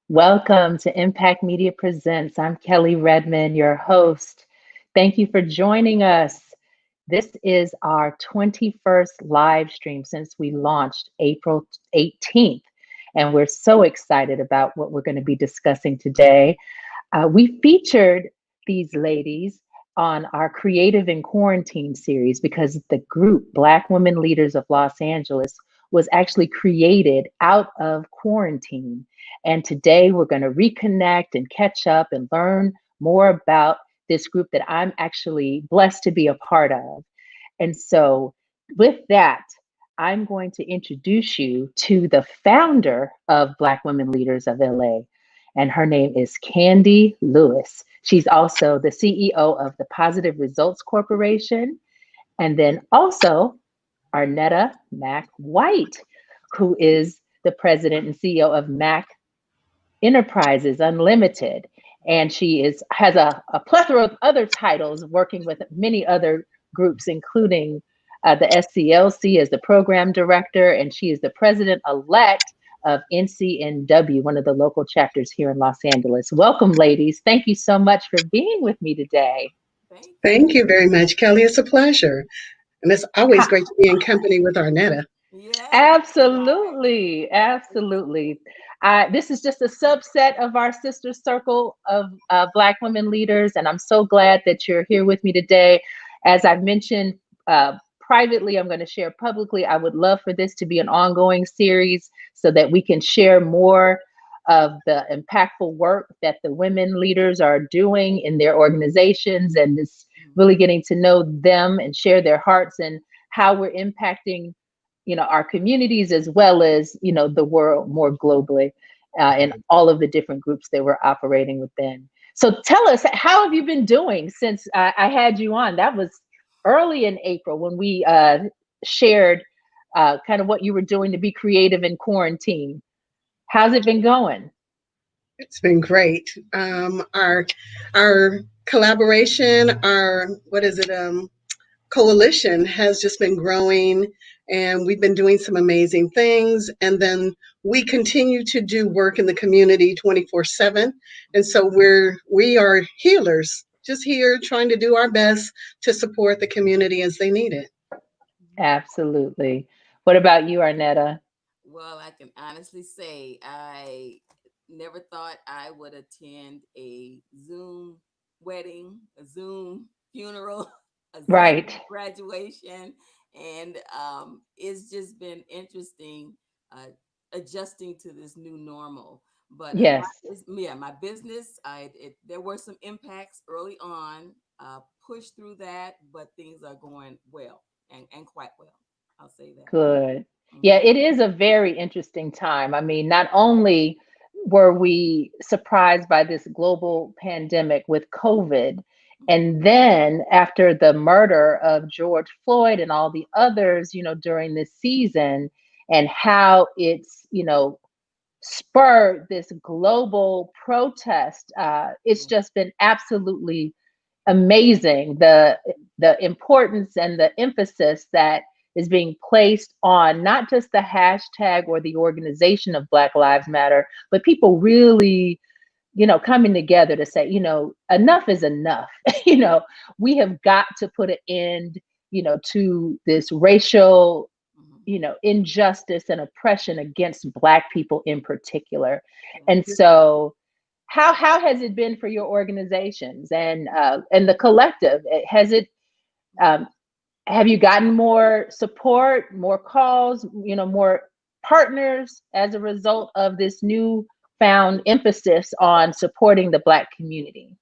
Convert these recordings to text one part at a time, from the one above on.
Welcome to Impact Media Presents. I'm Kelly Redmond, your host. Thank you for joining us. This is our 21st live stream since we launched April 18th, and we're so excited about what we're going to be discussing today. We featured these ladies on our Creative in Quarantine series because the group Black Women Leaders of Los Angeles was actually created out of quarantine. And today we're going to reconnect and catch up and learn more about this group that I'm actually blessed to be a part of. And so, with that, I'm going to introduce you to the founder of Black Women Leaders of LA, and her name is Kandee Lewis. She's also the CEO of the Positive Results Corporation, and then also Arnetta Mack White, who is the president and CEO of Mack Enterprises Unlimited. And has a plethora of other titles, working with many other groups, including the SCLC as the program director, and she is the president-elect of NCNW, one of the local chapters here in Los Angeles. Welcome, ladies. Thank you so much for being with me today. Thank you very much, Kelly. It's a pleasure. And it's always great to be in company with Arnetta. Yeah. Absolutely. Absolutely. This is just a subset of our sister circle of Black women leaders, and I'm so glad that you're here with me today. As I've mentioned privately, I'm going to share publicly. I would love for this to be an ongoing series so that we can share more of the impactful work that the women leaders are doing in their organizations, and this really getting to know them and share their hearts and how we're impacting our communities, as well as the world more globally, and all of the different groups that we're operating within. So tell us, how have you been doing since I had you on? That was early in April when we shared kind of what you were doing to be creative in quarantine. How's it been going? It's been great. Our collaboration, our coalition has just been growing, and we've been doing some amazing things. And then we continue to do work in the community 24/7. And so we are healers, just here trying to do our best to support the community as they need it. Absolutely. What about you, Arnetta? Well, I can honestly say I never thought I would attend a Zoom wedding, a Zoom funeral, a Zoom Right. graduation, and it's just been interesting adjusting to this new normal. But Yes. my business, there were some impacts early on. Pushed through that, but things are going well and quite well. I'll say that. Good. Yeah, it is a very interesting time. I mean, not only were we surprised by this global pandemic with COVID, and then after the murder of George Floyd and all the others, during this season, and how it's, spurred this global protest. It's just been absolutely amazing, the importance and the emphasis that is being placed on not just the hashtag or the organization of Black Lives Matter, but people really, coming together to say, enough is enough. We have got to put an end, to this racial, injustice and oppression against Black people in particular. And so how has it been for your organizations and the collective? Has it have you gotten more support, more calls, more partners as a result of this new found emphasis on supporting the Black community?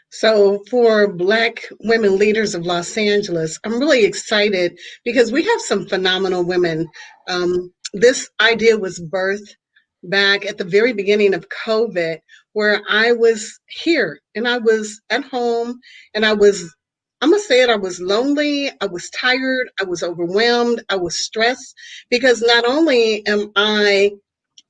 So for Black Women Leaders of Los Angeles, I'm really excited because we have some phenomenal women. This idea was birthed back at the very beginning of COVID, where I was here and I was at home and I'm going to say it, I was lonely, I was tired, I was overwhelmed, I was stressed, because not only am I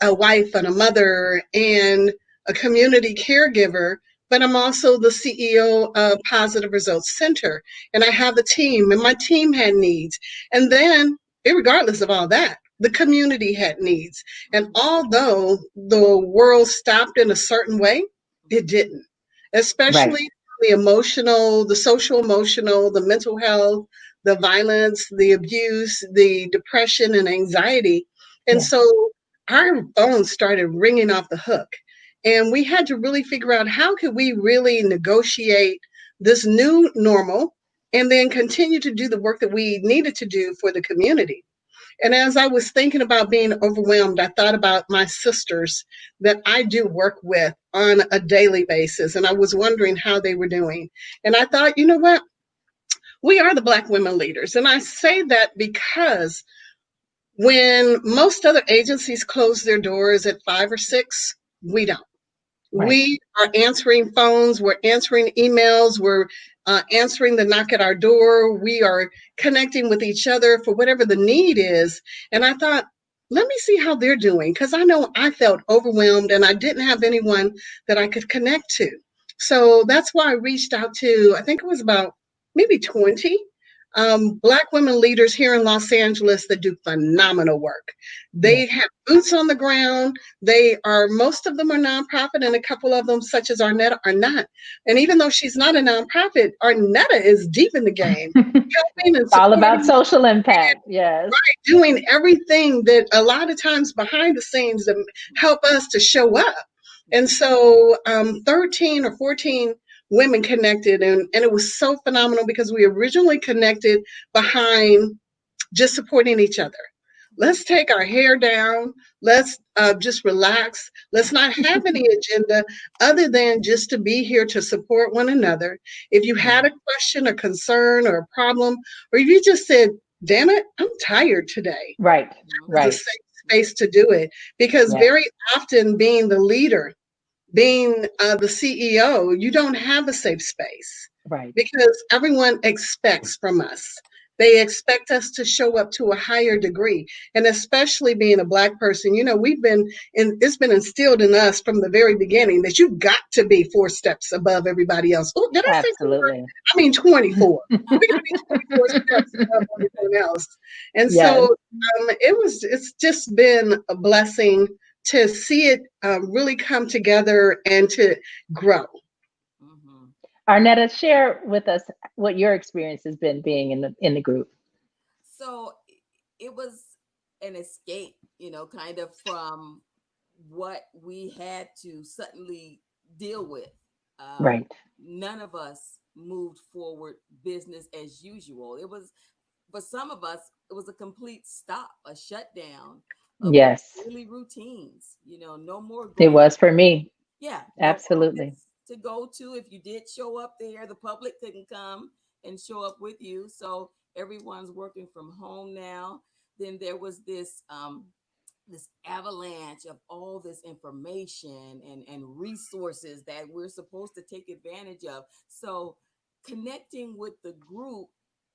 a wife and a mother and a community caregiver, but I'm also the CEO of Positive Results Center. And I have a team, and my team had needs. And then, regardless of all that, the community had needs. And although the world stopped in a certain way, it didn't, Right. especially the emotional, the social emotional, the mental health, the violence, the abuse, the depression and anxiety. And Yeah. so our phones started ringing off the hook. And we had to really figure out how could we really negotiate this new normal and then continue to do the work that we needed to do for the community. And as I was thinking about being overwhelmed, I thought about my sisters that I do work with on a daily basis. And I was wondering how they were doing. And I thought, you know what? We are the Black women leaders. And I say that because when most other agencies close their doors at 5 or 6, we don't. Right. We are answering phones, we're answering emails, we're answering the knock at our door, we are connecting with each other for whatever the need is. And I thought, let me see how they're doing because I know I felt overwhelmed and I didn't have anyone that I could connect to. So that's why I reached out to, I think it was about maybe 20 Black women leaders here in Los Angeles that do phenomenal work. Yes. They have boots on the ground. They are, most of them are nonprofit, and a couple of them, such as Arnetta, are not. And even though she's not a nonprofit, Arnetta is deep in the game, helping and All about supporting social impact. Yes. doing everything that a lot of times behind the scenes that help us to show up. And so 13 or 14 women connected, and it was so phenomenal because we originally connected behind just supporting each other. Let's take our hair down. Let's just relax. Let's not have any agenda other than just to be here to support one another. If you had a question, a concern, or a problem, or if you just said, damn it, I'm tired today, Right. was a Right. safe space to do it. Because Yes. very often, being the leader, being the CEO, you don't have a safe space Right. because everyone expects from us. They expect us to show up to a higher degree. And especially being a Black person, you know, it's been instilled in us from the very beginning that you've got to be 4 steps above everybody else. Oh, did I say 4? Absolutely. I mean 24. We got to be 24 steps above everyone else. And so Yes. it's just been a blessing to see it really come together and to grow. Mm-hmm. Arnetta, share with us what your experience has been being in the group. So it was an escape, kind of from what we had to suddenly deal with. Right. None of us moved forward business as usual. It was, for some of us, it was a complete stop, a shutdown of our Yes. daily routines. No more It going. was for me. Yeah, no Absolutely. events to go to. If you did show up there, the public couldn't come and show up with you. So everyone's working from home now. Then there was this avalanche of all this information and resources that we're supposed to take advantage of. So connecting with the group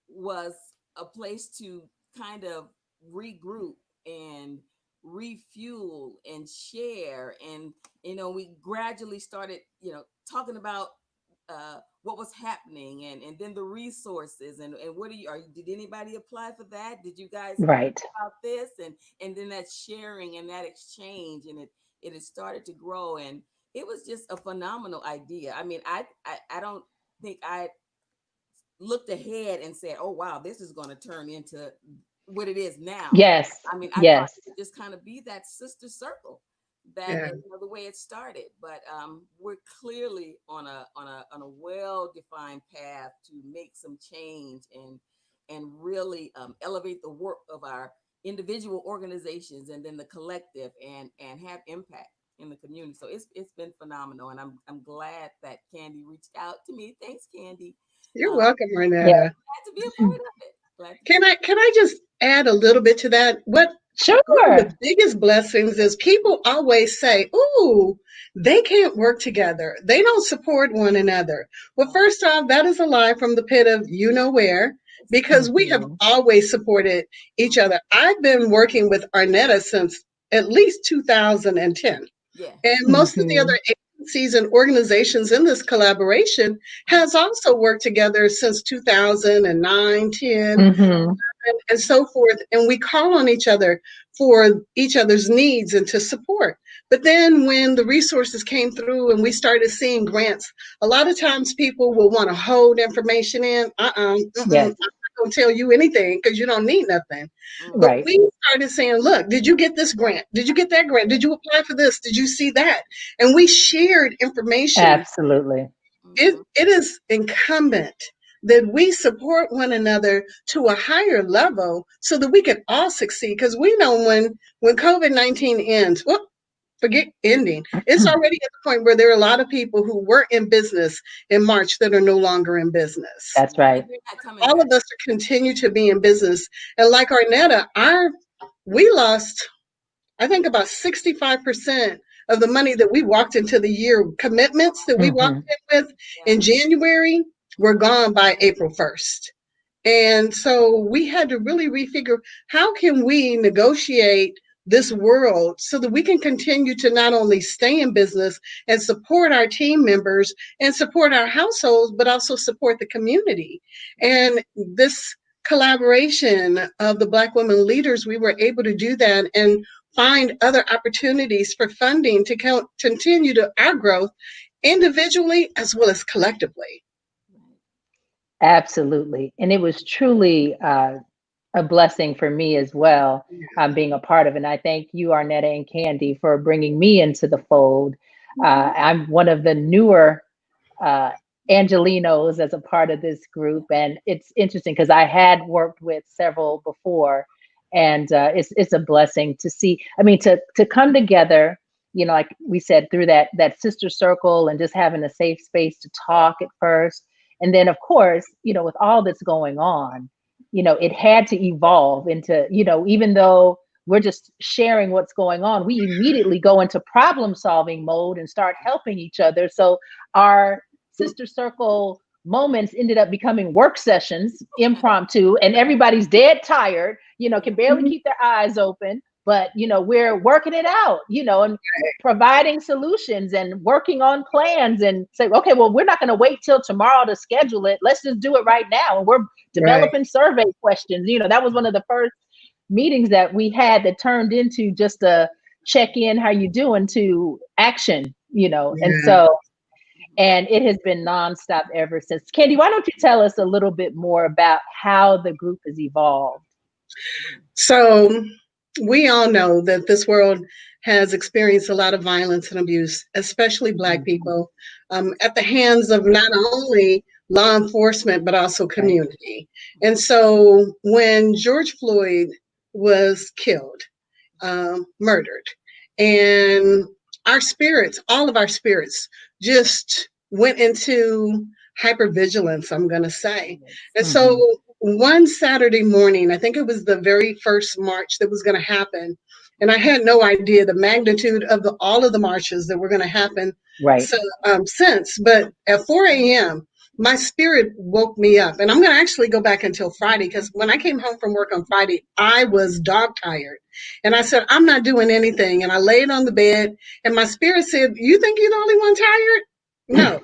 was a place to kind of regroup and refuel and share. And we gradually started talking about what was happening, and then the resources, and what did anybody apply for that? Did you guys Right. about this? And then that sharing and that exchange, and it has started to grow, and it was just a phenomenal idea. I mean, I don't think I looked ahead and said, oh wow, this is going to turn into what it is now. Yes. I mean, I thought Yes. it would just kind of be that sister circle, that Yeah. the way it started. But we're clearly on a well defined path to make some change and really elevate the work of our individual organizations and then the collective, and have impact in the community. So it's been phenomenal, and I'm glad that Kandee reached out to me. Thanks, Kandee. You're Um, welcome, Yeah. Arnetta. Glad to be a part of it. Glad to be. Can I just add a little bit to that? One of Sure. the biggest blessings is people always say, ooh, they can't work together. They don't support one another. Well, first off, that is a lie from the pit of you know where, because we have Hmm. always supported each other. I've been working with Arnetta since at least 2010. Yeah. And most of the Hmm. other agencies and organizations in this collaboration has also worked together since 2009, 10. Hmm. and so forth. And we call on each other for each other's needs and to support. But then when the resources came through and we started seeing grants, a lot of times people will want to hold information in. I'm Yes. not going to tell you anything because you don't need nothing. But Right. we started saying, look, did you get this grant? Did you get that grant? Did you apply for this? Did you see that? And we shared information. Absolutely. It is incumbent that we support one another to a higher level so that we can all succeed. Because we know when COVID-19 ends, well, forget ending. It's already at the point where there are a lot of people who were in business in March that are no longer in business. That's right. They're not coming All back. of us continue to be in business. And like Arnetta, we lost, I think, about 65% of the money that we walked into the year, commitments that we walked in with in Yeah. January were gone by April 1st. And so we had to really refigure, how can we negotiate this world so that we can continue to not only stay in business and support our team members and support our households, but also support the community. And this collaboration of the Black women leaders, we were able to do that and find other opportunities for funding to continue to our growth individually as well as collectively. Absolutely. And it was truly a blessing for me as well, being a part of it. And I thank you, Arnetta and Kandee, for bringing me into the fold. I'm one of the newer uh, Angelinos as a part of this group. And it's interesting because I had worked with several before. And it's a blessing to see, I mean, to come together, like we said, through that sister circle and just having a safe space to talk at first. And then, of course, with all that's going on, it had to evolve into, even though we're just sharing what's going on, we immediately go into problem solving mode and start helping each other. So our sister circle moments ended up becoming work sessions, impromptu, and everybody's dead tired, can barely keep their eyes open. But, we're working it out, and providing solutions and working on plans and say, okay, well, we're not going to wait till tomorrow to schedule it. Let's just do it right now. And we're developing survey questions. That was one of the first meetings that we had that turned into just a check in, how you doing, to action, and it has been nonstop ever since. Kandee, why don't you tell us a little bit more about how the group has evolved? So we all know that this world has experienced a lot of violence and abuse, especially Black people, at the hands of not only law enforcement, but also community. And so when George Floyd was killed, murdered, and our spirits, all of our spirits, just went into hypervigilance, I'm going to say. And so one Saturday morning, I think it was the very first march that was going to happen, and I had no idea the magnitude of all of the marches that were going to happen since. But at 4 a.m., my spirit woke me up. And I'm going to actually go back until Friday, because when I came home from work on Friday, I was dog tired. And I said, I'm not doing anything. And I laid on the bed, and my spirit said, you think you're the only one tired? No,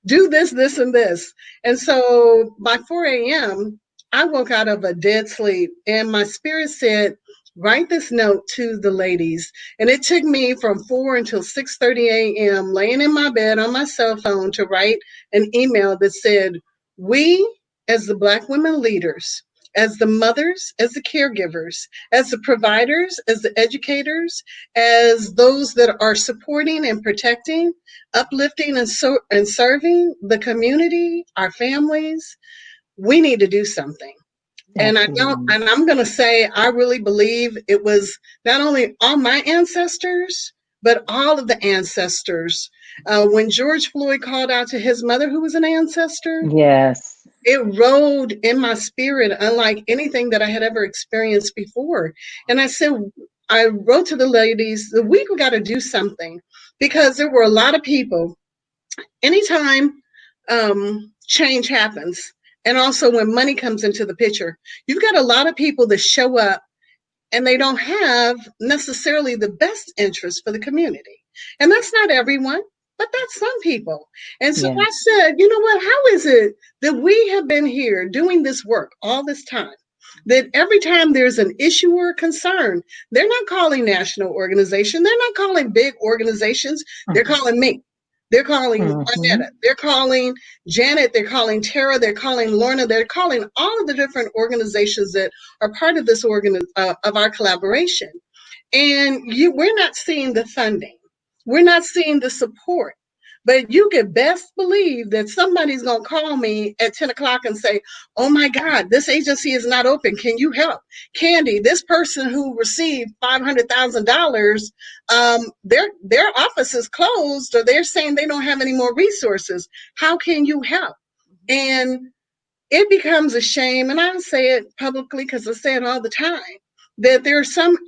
do this, this, and this. And so by 4 a.m., I woke out of a dead sleep, and my spirit said, write this note to the ladies. And it took me from 4 until 6:30 a.m. laying in my bed on my cell phone to write an email that said, we, as the Black women leaders, as the mothers, as the caregivers, as the providers, as the educators, as those that are supporting and protecting, uplifting and serving the community, our families, we need to do something. And I'm going to say, I really believe it was not only all my ancestors, but all of the ancestors. When George Floyd called out to his mother, who was an ancestor, yes, it rode in my spirit, unlike anything that I had ever experienced before. And I said, I wrote to the ladies, we got to do something, because there were a lot of people. Anytime change happens, and also when money comes into the picture, you've got a lot of people that show up and they don't have necessarily the best interest for the community. And that's not everyone, but that's some people. And so I said, you know what, how is it that we have been here doing this work all this time? that every time there's an issue or a concern, they're not calling national organization. They're not calling big organizations. They're calling me. They're calling Arnetta. They're calling Janet. They're calling Tara. They're calling Lorna. They're calling all of the different organizations that are part of this of our collaboration. And we're not seeing the funding. We're not seeing the support. But you can best believe that somebody's going to call me at 10 o'clock and say, oh my God, this agency is not open. Can you help? Kandee, this person who received $500,000, their office is closed, or they're saying they don't have any more resources. How can you help? And it becomes a shame, and I say it publicly because I say it all the time, that there are some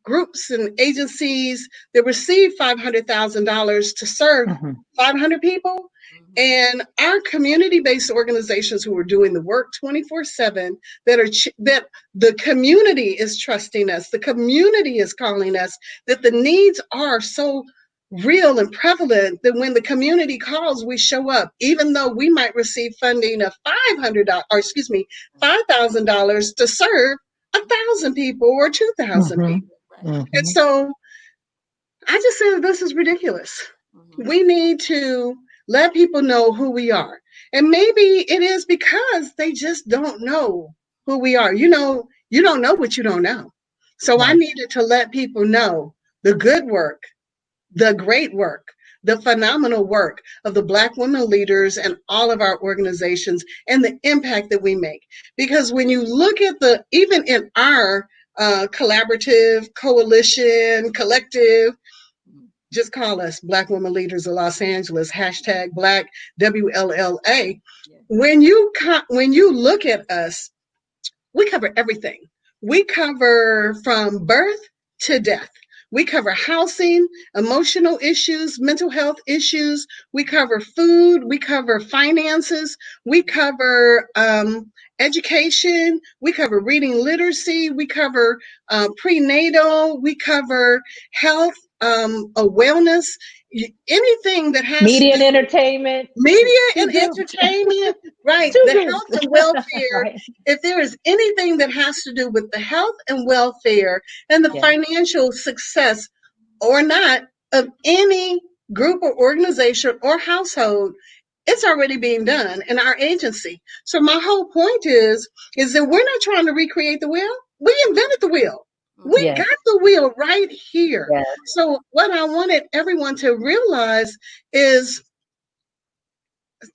groups and agencies that receive $500,000 to serve 500 people. And our community-based organizations who are doing the work 24/7, that the community is trusting us, the community is calling us, that the needs are so real and prevalent that when the community calls, we show up, even though we might receive funding of $5,000 to serve 1,000 people or 2,000 people. And so I just said, this is ridiculous. We need to let people know who we are. And maybe it is because they just don't know who we are. You don't know what you don't know. So I needed to let people know the good work, the great work, the phenomenal work of the Black women leaders and all of our organizations and the impact that we make. Because when you look at even in our collaborative, coalition, collective, just call us Black Women Leaders of Los Angeles, hashtag Black WLLA. When you look at us, we cover everything. We cover from birth to death. We cover housing, emotional issues, mental health issues. We cover food. We cover finances. We cover education. We cover reading literacy. We cover prenatal. We cover health, a wellness, anything that has media to and do entertainment. media and entertainment, right? The health and welfare. Right. If there is anything that has to do with the health and welfare and the financial success or not of any group or organization or household, it's already being done in our agency. So my whole point is that we're not trying to recreate the wheel. We invented the wheel. We got the wheel right here. Yes. So what I wanted everyone to realize is,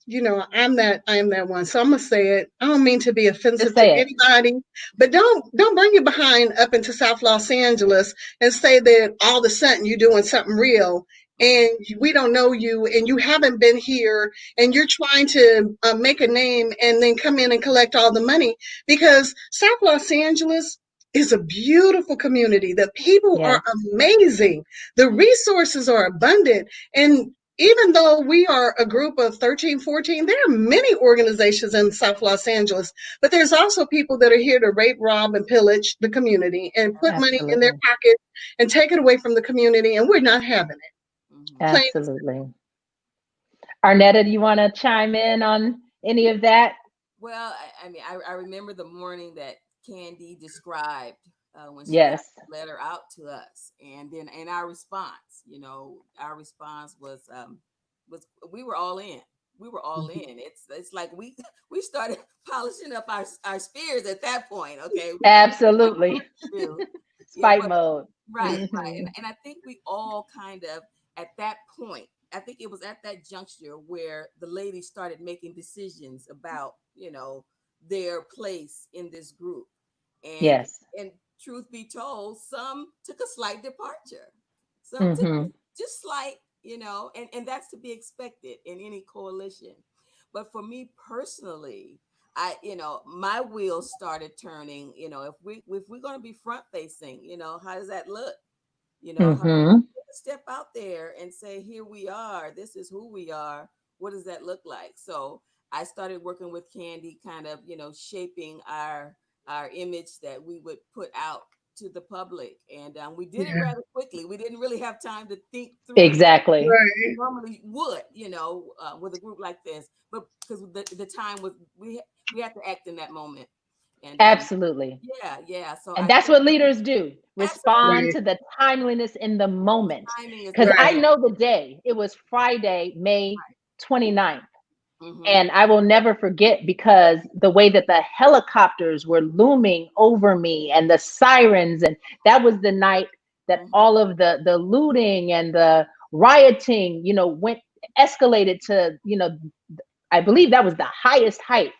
I am that one. So I'm gonna say it. I don't mean to be offensive to anybody, but don't bring your behind up into South Los Angeles and say that all of a sudden you're doing something real and we don't know you and you haven't been here and you're trying to make a name and then come in and collect all the money, because South Los Angeles is a beautiful community. The people are amazing. The resources are abundant. And even though we are a group of 13, 14, there are many organizations in South Los Angeles, but there's also people that are here to rape, rob, and pillage the community and put money in their pocket and take it away from the community, and we're not having it. Absolutely. Arnetta, do you want to chime in on any of that? Well, I remember the morning that Kandee described when she got the letter out to us, and then in our response, was we were all in. We were all in. It's like we started polishing up our spears at that point. Okay, absolutely. Spite mode. Right. And I think we all kind of at that point. I think it was at that juncture where the ladies started making decisions about, their place in this group. And and truth be told, some took a slight departure. Some took just slight, and that's to be expected in any coalition. But for me personally, my wheels started turning. If we're going to be front facing, how does that look? How do we step out there and say, here we are, this is who we are. What does that look like? So I started working with Kandee, kind of, shaping our image that we would put out to the public. And we did it rather quickly. We didn't really have time to think through exactly. We normally would, with a group like this. But because the time was, we had to act in that moment. And Absolutely. yeah. So And I that's think what leaders do. Respond Right. absolutely to the timeliness in the the moment. timing is Because right. I Right. know the day. It was Friday, May 29th. Mm-hmm. And I will never forget because the way that the helicopters were looming over me and the sirens, and that was the night that Mm-hmm. all of the looting and the rioting, went escalated to, I believe that was the highest height,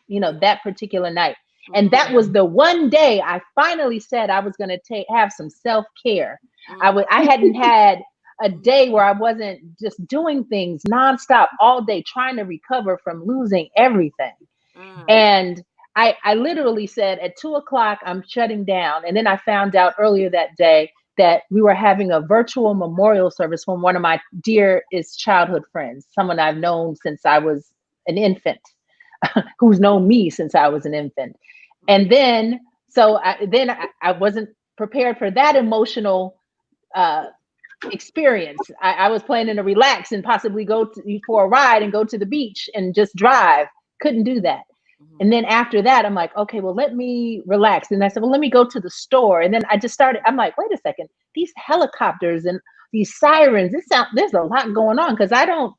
that particular night. And Mm-hmm. that was the one day I finally said I was going to have some self-care. I hadn't had a day where I wasn't just doing things nonstop all day, trying to recover from losing everything. Mm-hmm. And I literally said at 2 o'clock, I'm shutting down. And then I found out earlier that day that we were having a virtual memorial service from one of my dearest childhood friends, someone I've known since I was an infant, who's known me since I was an infant. And then, I wasn't prepared for that emotional uh, experience. I was planning to relax and possibly for a ride and go to the beach and just drive. Couldn't do that. Mm-hmm. And then after that, I'm like, okay, well, let me relax. And I said, well, let me go to the store. And then I just started, I'm like, wait a second, these helicopters and these sirens, there's a lot going on because I don't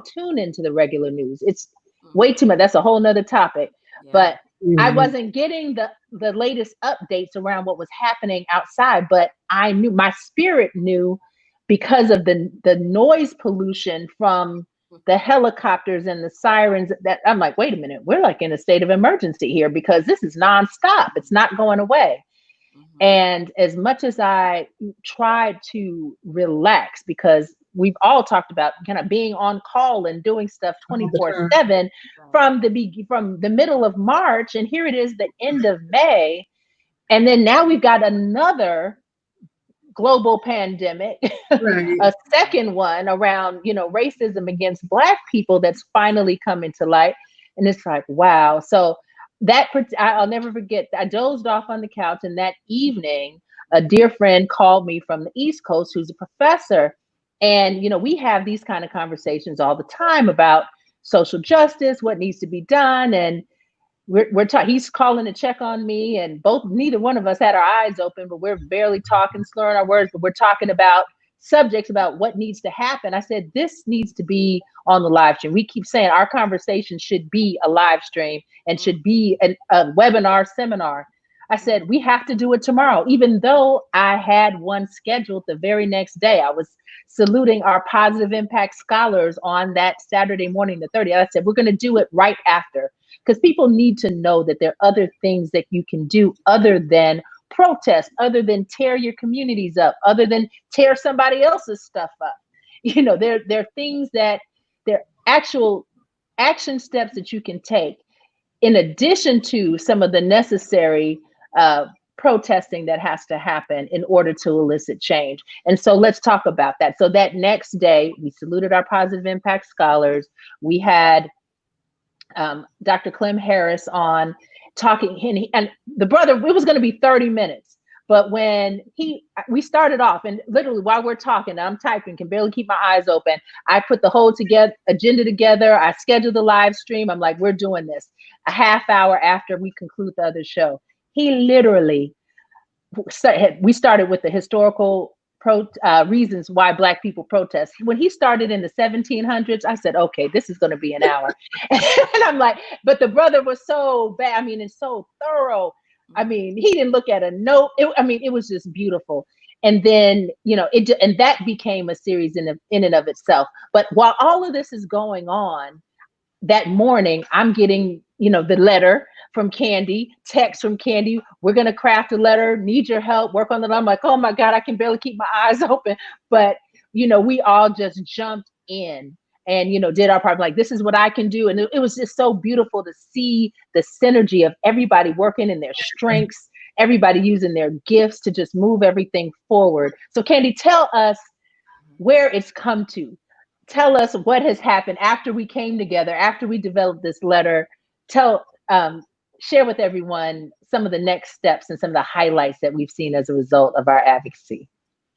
tune into the regular news. It's way Mm-hmm. too much. That's a whole nother topic. Yeah. But I Mhm. wasn't getting the latest updates around what was happening outside, but I knew, my spirit knew, because of the noise pollution from the helicopters and the sirens, that I'm like, wait a minute, we're like in a state of emergency here because this is nonstop. It's not going away. Mm-hmm. And as much as I tried to relax, because we've all talked about kind of being on call and doing stuff All the time. 24/7 Right. from the middle of March, and here it is the end of May, and then now we've got another global pandemic, Right. a second one around, racism against Black people that's finally coming to light. And it's like, wow. So I'll never forget, I dozed off on the couch, and that evening, a dear friend called me from the East Coast who's a professor. And, we have these kind of conversations all the time about social justice, what needs to be done. And he's calling to check on me, and neither one of us had our eyes open, but we're barely talking, slurring our words, but we're talking about subjects about what needs to happen. I said, this needs to be on the live stream. We keep saying our conversation should be a live stream and should be a webinar seminar. I said, we have to do it tomorrow, even though I had one scheduled the very next day. I was saluting our positive impact scholars on that Saturday morning, the 30th. I said, we're going to do it right after, because people need to know that there are other things that you can do other than protest, other than tear your communities up, other than tear somebody else's stuff up. There are things they're actual action steps that you can take in addition to some of the necessary uh, protesting that has to happen in order to elicit change. And so let's talk about that. So that next day, we saluted our positive impact scholars. We had Dr. Clem Harris on talking, and the brother, it was going to be 30 minutes. But when we started off, and literally while we're talking, I'm typing, can barely keep my eyes open. I put the whole agenda together. I scheduled the live stream. I'm like, we're doing this a half hour after we conclude the other show. He literally, we started with the historical reasons why Black people protest. When he started in the 1700s, I said, okay, this is going to be an hour. And I'm like, but the brother was so bad. I mean, it's so thorough. I mean, he didn't look at a note. It was just beautiful. And then, and that became a series in and of itself. But while all of this is going on, that morning, I'm getting, the letter from Kandee, text from Kandee. We're going to craft a letter, need your help, work on it. I'm like, oh my God, I can barely keep my eyes open. But, we all just jumped in and, did our part. Like, this is what I can do. And it was just so beautiful to see the synergy of everybody working in their strengths, everybody using their gifts to just move everything forward. So Kandee, tell us where it's come to. Tell us what has happened after we came together, after we developed this letter. Share with everyone some of the next steps and some of the highlights that we've seen as a result of our advocacy.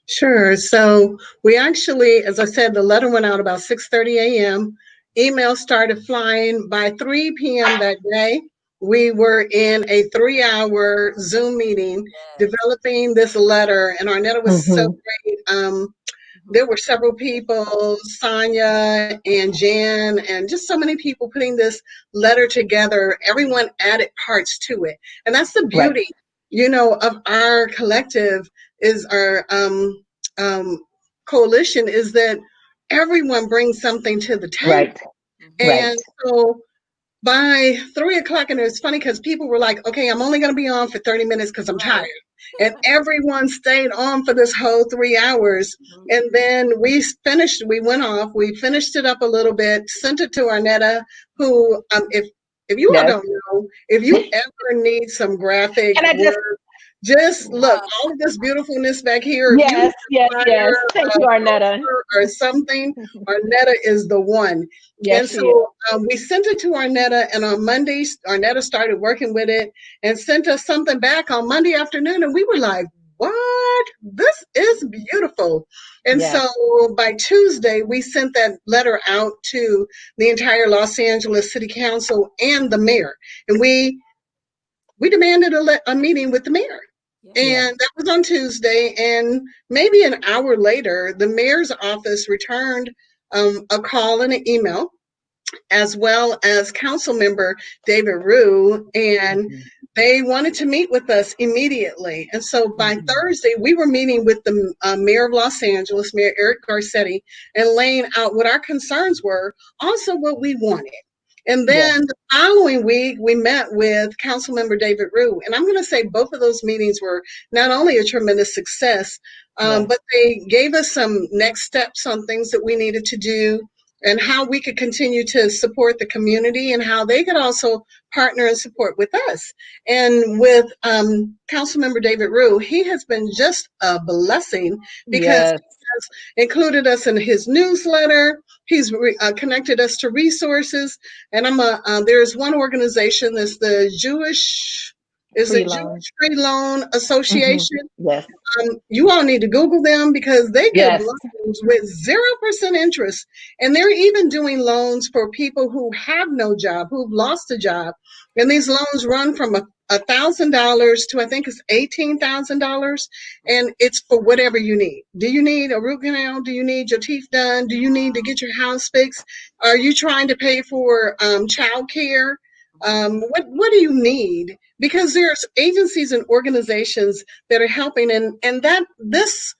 Sure. So we actually, as I said, the letter went out about 6:30 a.m. Emails started flying by 3 p.m. that day. we were in a 3-hour Zoom meeting Yes. developing this letter, and Arnetta was so Mm-hmm. great. Mhm. There were several people, Sonia and Jan, and just so many people putting this letter together. Everyone added parts to it. And that's the Right. beauty, of our collective is our coalition is that everyone brings something to the table. Right. Mhm. Right. And so by 3 o'clock, and it was funny because people were like, okay, I'm only going to be on for 30 minutes because I'm tired. Right. And everyone stayed on for this whole 3 hours. Mhm. And then we went off, we finished it up a little bit, sent it to Arnetta, who, if you all Yes. don't know, if you ever need some graphic And I just, work, just look, Wow. all of this beautifulness back here. If you need yes, yes, a flyer, yes. Thank you, Arnetta. or something, Arnetta is the one. Yes, And she is. so we sent it to Arnetta, and on Monday, Arnetta started working with it and sent us something back on Monday afternoon. And we were like, what? This is beautiful. And Yes. so by Tuesday, we sent that letter out to the entire Los Angeles City Council and the mayor. And we demanded a meeting with the mayor. Yes. Yeah. And that was on Tuesday. And maybe an hour later, the mayor's office returned a call and an email, as well as council member David Rue, and Mm-hmm. they wanted to meet with us immediately. And so by Mm-hmm. Thursday, we were meeting with the mayor of Los Angeles, Mayor Eric Garcetti, and laying out what our concerns were, also what we wanted. And Yes. then the following week, we met with Councilmember David Rue. And I'm going to say both of those meetings were not only a tremendous success, Yes. but they gave us some next steps on things that we needed to do and how we could continue to support the community and how they could also partner and support with us. And with Councilmember David Rue, he has been just a blessing because Yes. he has included us in his newsletter. He's connected us to resources. And there's one organization that's Free the loan. Jewish Free Loan Mm-hmm. Association. Yes. You all need to Google them because they give Yes. loans with 0% interest. And they're even doing loans for people who have no job, who've lost a job. And these loans run from $1,000 to I think it's $18,000. And it's for whatever you need. Do you need a root canal? Do you need your teeth done? Do you need to get your house fixed? Are you trying to pay for child care? What do you need? Because there's agencies and organizations that are helping, and that this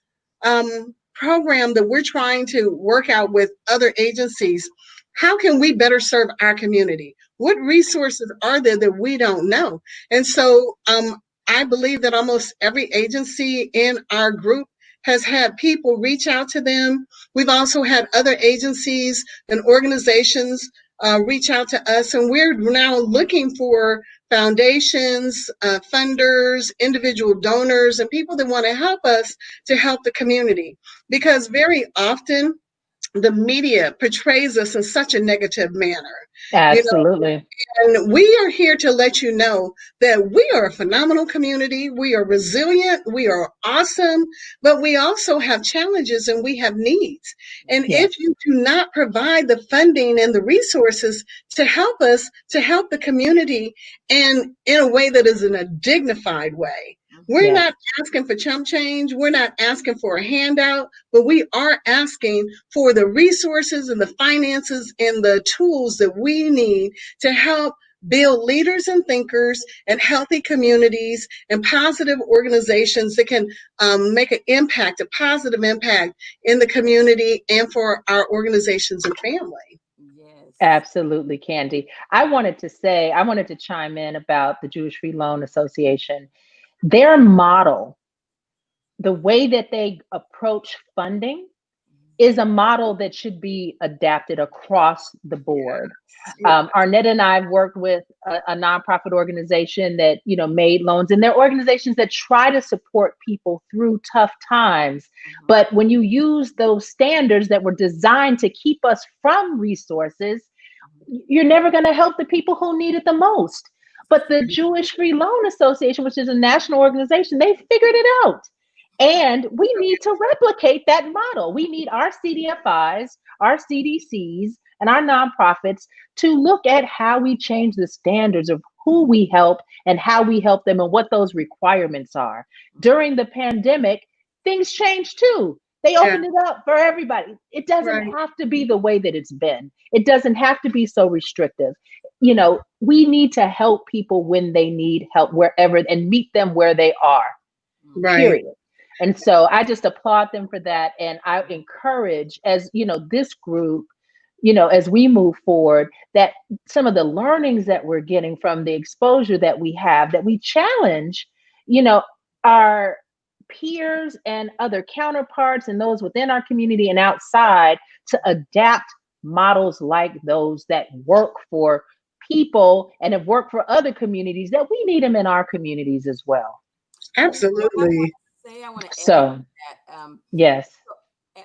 program that we're trying to work out with other agencies, how can we better serve our community? What resources are there that we don't know? And so I believe that almost every agency in our group has had people reach out to them. We've also had other agencies and organizations reach out to us, and we're now looking for foundations, funders, individual donors, and people that want to help us to help the community. Because very often the media portrays us in such a negative manner. You know, Absolutely. and we are here to let you know that we are a phenomenal community. We are resilient. We are awesome, but we also have challenges and we have needs. And Yes. if you do not provide the funding and the resources to help us, to help the community, and in a way that is in a dignified way, we're Yes. not asking for chump change. We're not asking for a handout, but we are asking for the resources and the finances and the tools that we need to help build leaders and thinkers and healthy communities and positive organizations that can make an impact, a positive impact in the community and for our organizations and family. Yes. Absolutely, Kandee. I wanted to chime in about the Jewish Free Loan Association. Their model, the way that they approach funding, is a model that should be adapted across the board. Yes, Arnetta and I have worked with a nonprofit organization that made loans, and they're organizations that try to support people through tough times. Mhm. But when you use those standards that were designed to keep us from resources, you're never going to help the people who need it the most. But the Jewish Free Loan Association, which is a national organization, they figured it out. And we need to replicate that model. We need our CDFIs, our CDCs, and our nonprofits to look at how we change the standards of who we help and how we help them and what those requirements are. During the pandemic, things changed too. They Yeah, opened it up for everybody. It doesn't right, have to be the way that it's been. It doesn't have to be so restrictive. You know, we need to help people when they need help wherever and meet them where they are, right. period. And so I just applaud them for that. And I encourage, as you know, this group, you know, as we move forward, that some of the learnings that we're getting from the exposure that we have, that we challenge, you know, our peers and other counterparts and those within our community and outside to adapt models like those that work for people and have worked for other communities, that we need them in our communities as well. And what I want Absolutely. to say, I want to add So, to that. yes,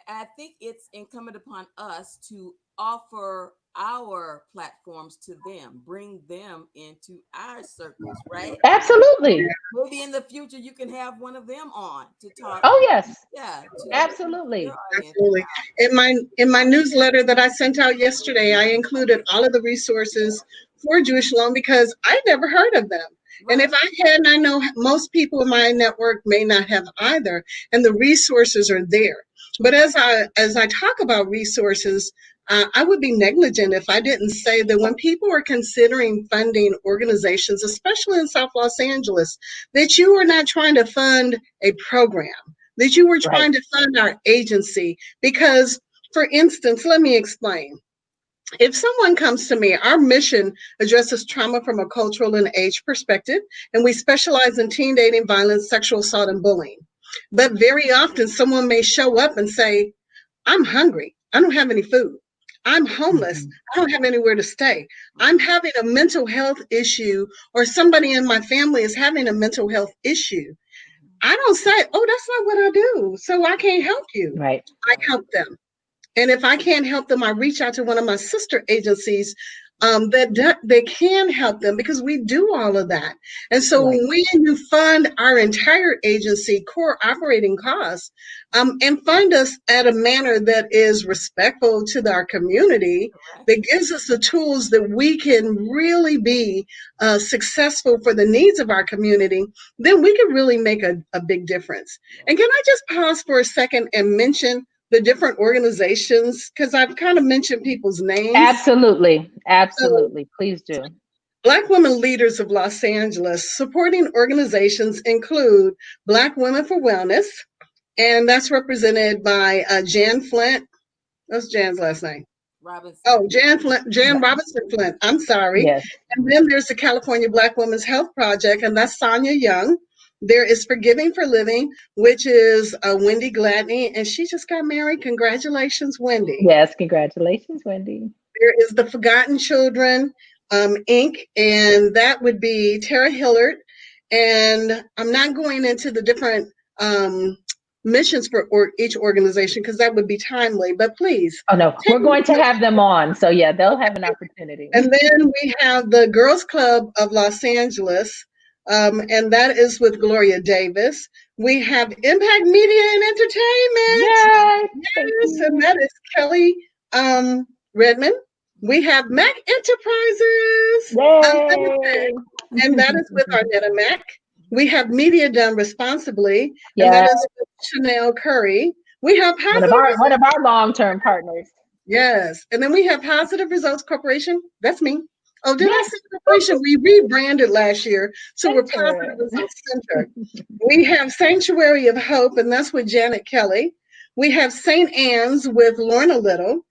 I think it's incumbent upon us to offer our platforms to them, bring them into our circles, right? absolutely. Maybe in the future you can have one of them on to talk, Oh, yes, yeah, to your absolutely. audience Absolutely. about. In my newsletter that I sent out yesterday, I included all of the resources for Jewish Loan because I never heard of them. And Right. if I hadn't, I know most people in my network may not have either. And the resources are there. But as I talk about resources, I would be negligent if I didn't say that when people are considering funding organizations, especially in South Los Angeles, that you are not trying to fund a program, that you were Right. trying to fund our agency. Because, for instance, let me explain. If someone comes to me, our mission addresses trauma from a cultural and age perspective, and we specialize in teen dating, violence, sexual assault, and bullying. But very often, someone may show up and say, I'm hungry. I don't have any food. I'm homeless. Mhm. I don't have anywhere to stay. I'm having a mental health issue, or somebody in my family is having a mental health issue. I don't say, oh, that's not what I do, so I can't help you. Right. I help them. And if I can't help them, I reach out to one of my sister agencies that they can help them because we do all of that. And so Right. when you fund our entire agency core operating costs, and fund us at a manner that is respectful to our community, Correct. that gives us the tools that we can really be successful for the needs of our community, then we can really make a big difference. Yes. And can I just pause for a second and mention the different organizations, because I've kind of mentioned people's names. Absolutely. So, Absolutely. Please do. Black Women Leaders of Los Angeles supporting organizations include Black Women for Wellness, and that's represented by Jan Flint. What's Jan's last name? Robinson. Oh, Jan Flint, Jan Robinson Flint. I'm sorry. Yes. And then there's the California Black Women's Health Project, and that's Sonia Young. There is Forgiving for Living, which is Wendy Gladney, and she just got married. Congratulations, Wendy. Yes. Congratulations, Wendy. There is the Forgotten Children, Inc., and that would be Tara Hillard. And I'm not going into the different missions for each organization because that would be timely, but please Oh, no. take We're a going to look. have them on. So, yeah, they'll have an opportunity. And then we have the Girls Club of Los Angeles, and that is with Gloria Davis. We have Impact Media and Entertainment. Yes. Thank Yes, and you. that is Kelly Redmond. We have Mack Enterprises Unlimited, Yay. and that is with Arnetta Mack. We have Media Done Responsibly, and that Yeah. is with Chanel Curry. We have One of Positive our one Results. of our long-term partners. Yes, and then we have Positive Results Corporation. That's me. Oh, did I Yes. say corporation? We rebranded last year, so we're Positive Center. Results Center. We have Sanctuary of Hope, and that's with Janet Kelly. We have St. Anne's with Lorna Little.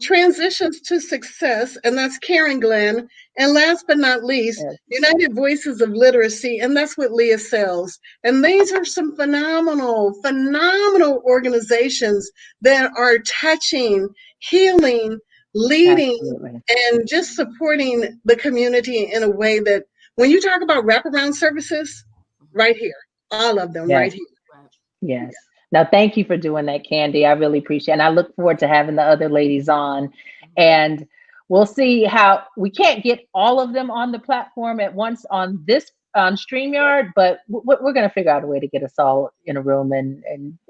Transitions to Success, and that's Karen Glenn. And last but not least, Yes. United Voices of Literacy, and that's with Leah Sells. And these are some phenomenal, phenomenal organizations that are touching, healing, leading, Absolutely. and just supporting the community in a way that when you talk about wraparound services, right here, all of them right Yes. here. Right. Yes. Now, thank you for doing that, Kandee. I really appreciate it. And I look forward to having the other ladies on. And we'll see how we can't get all of them on the platform at once on this on StreamYard, but we're going to figure out a way to get us all in a room and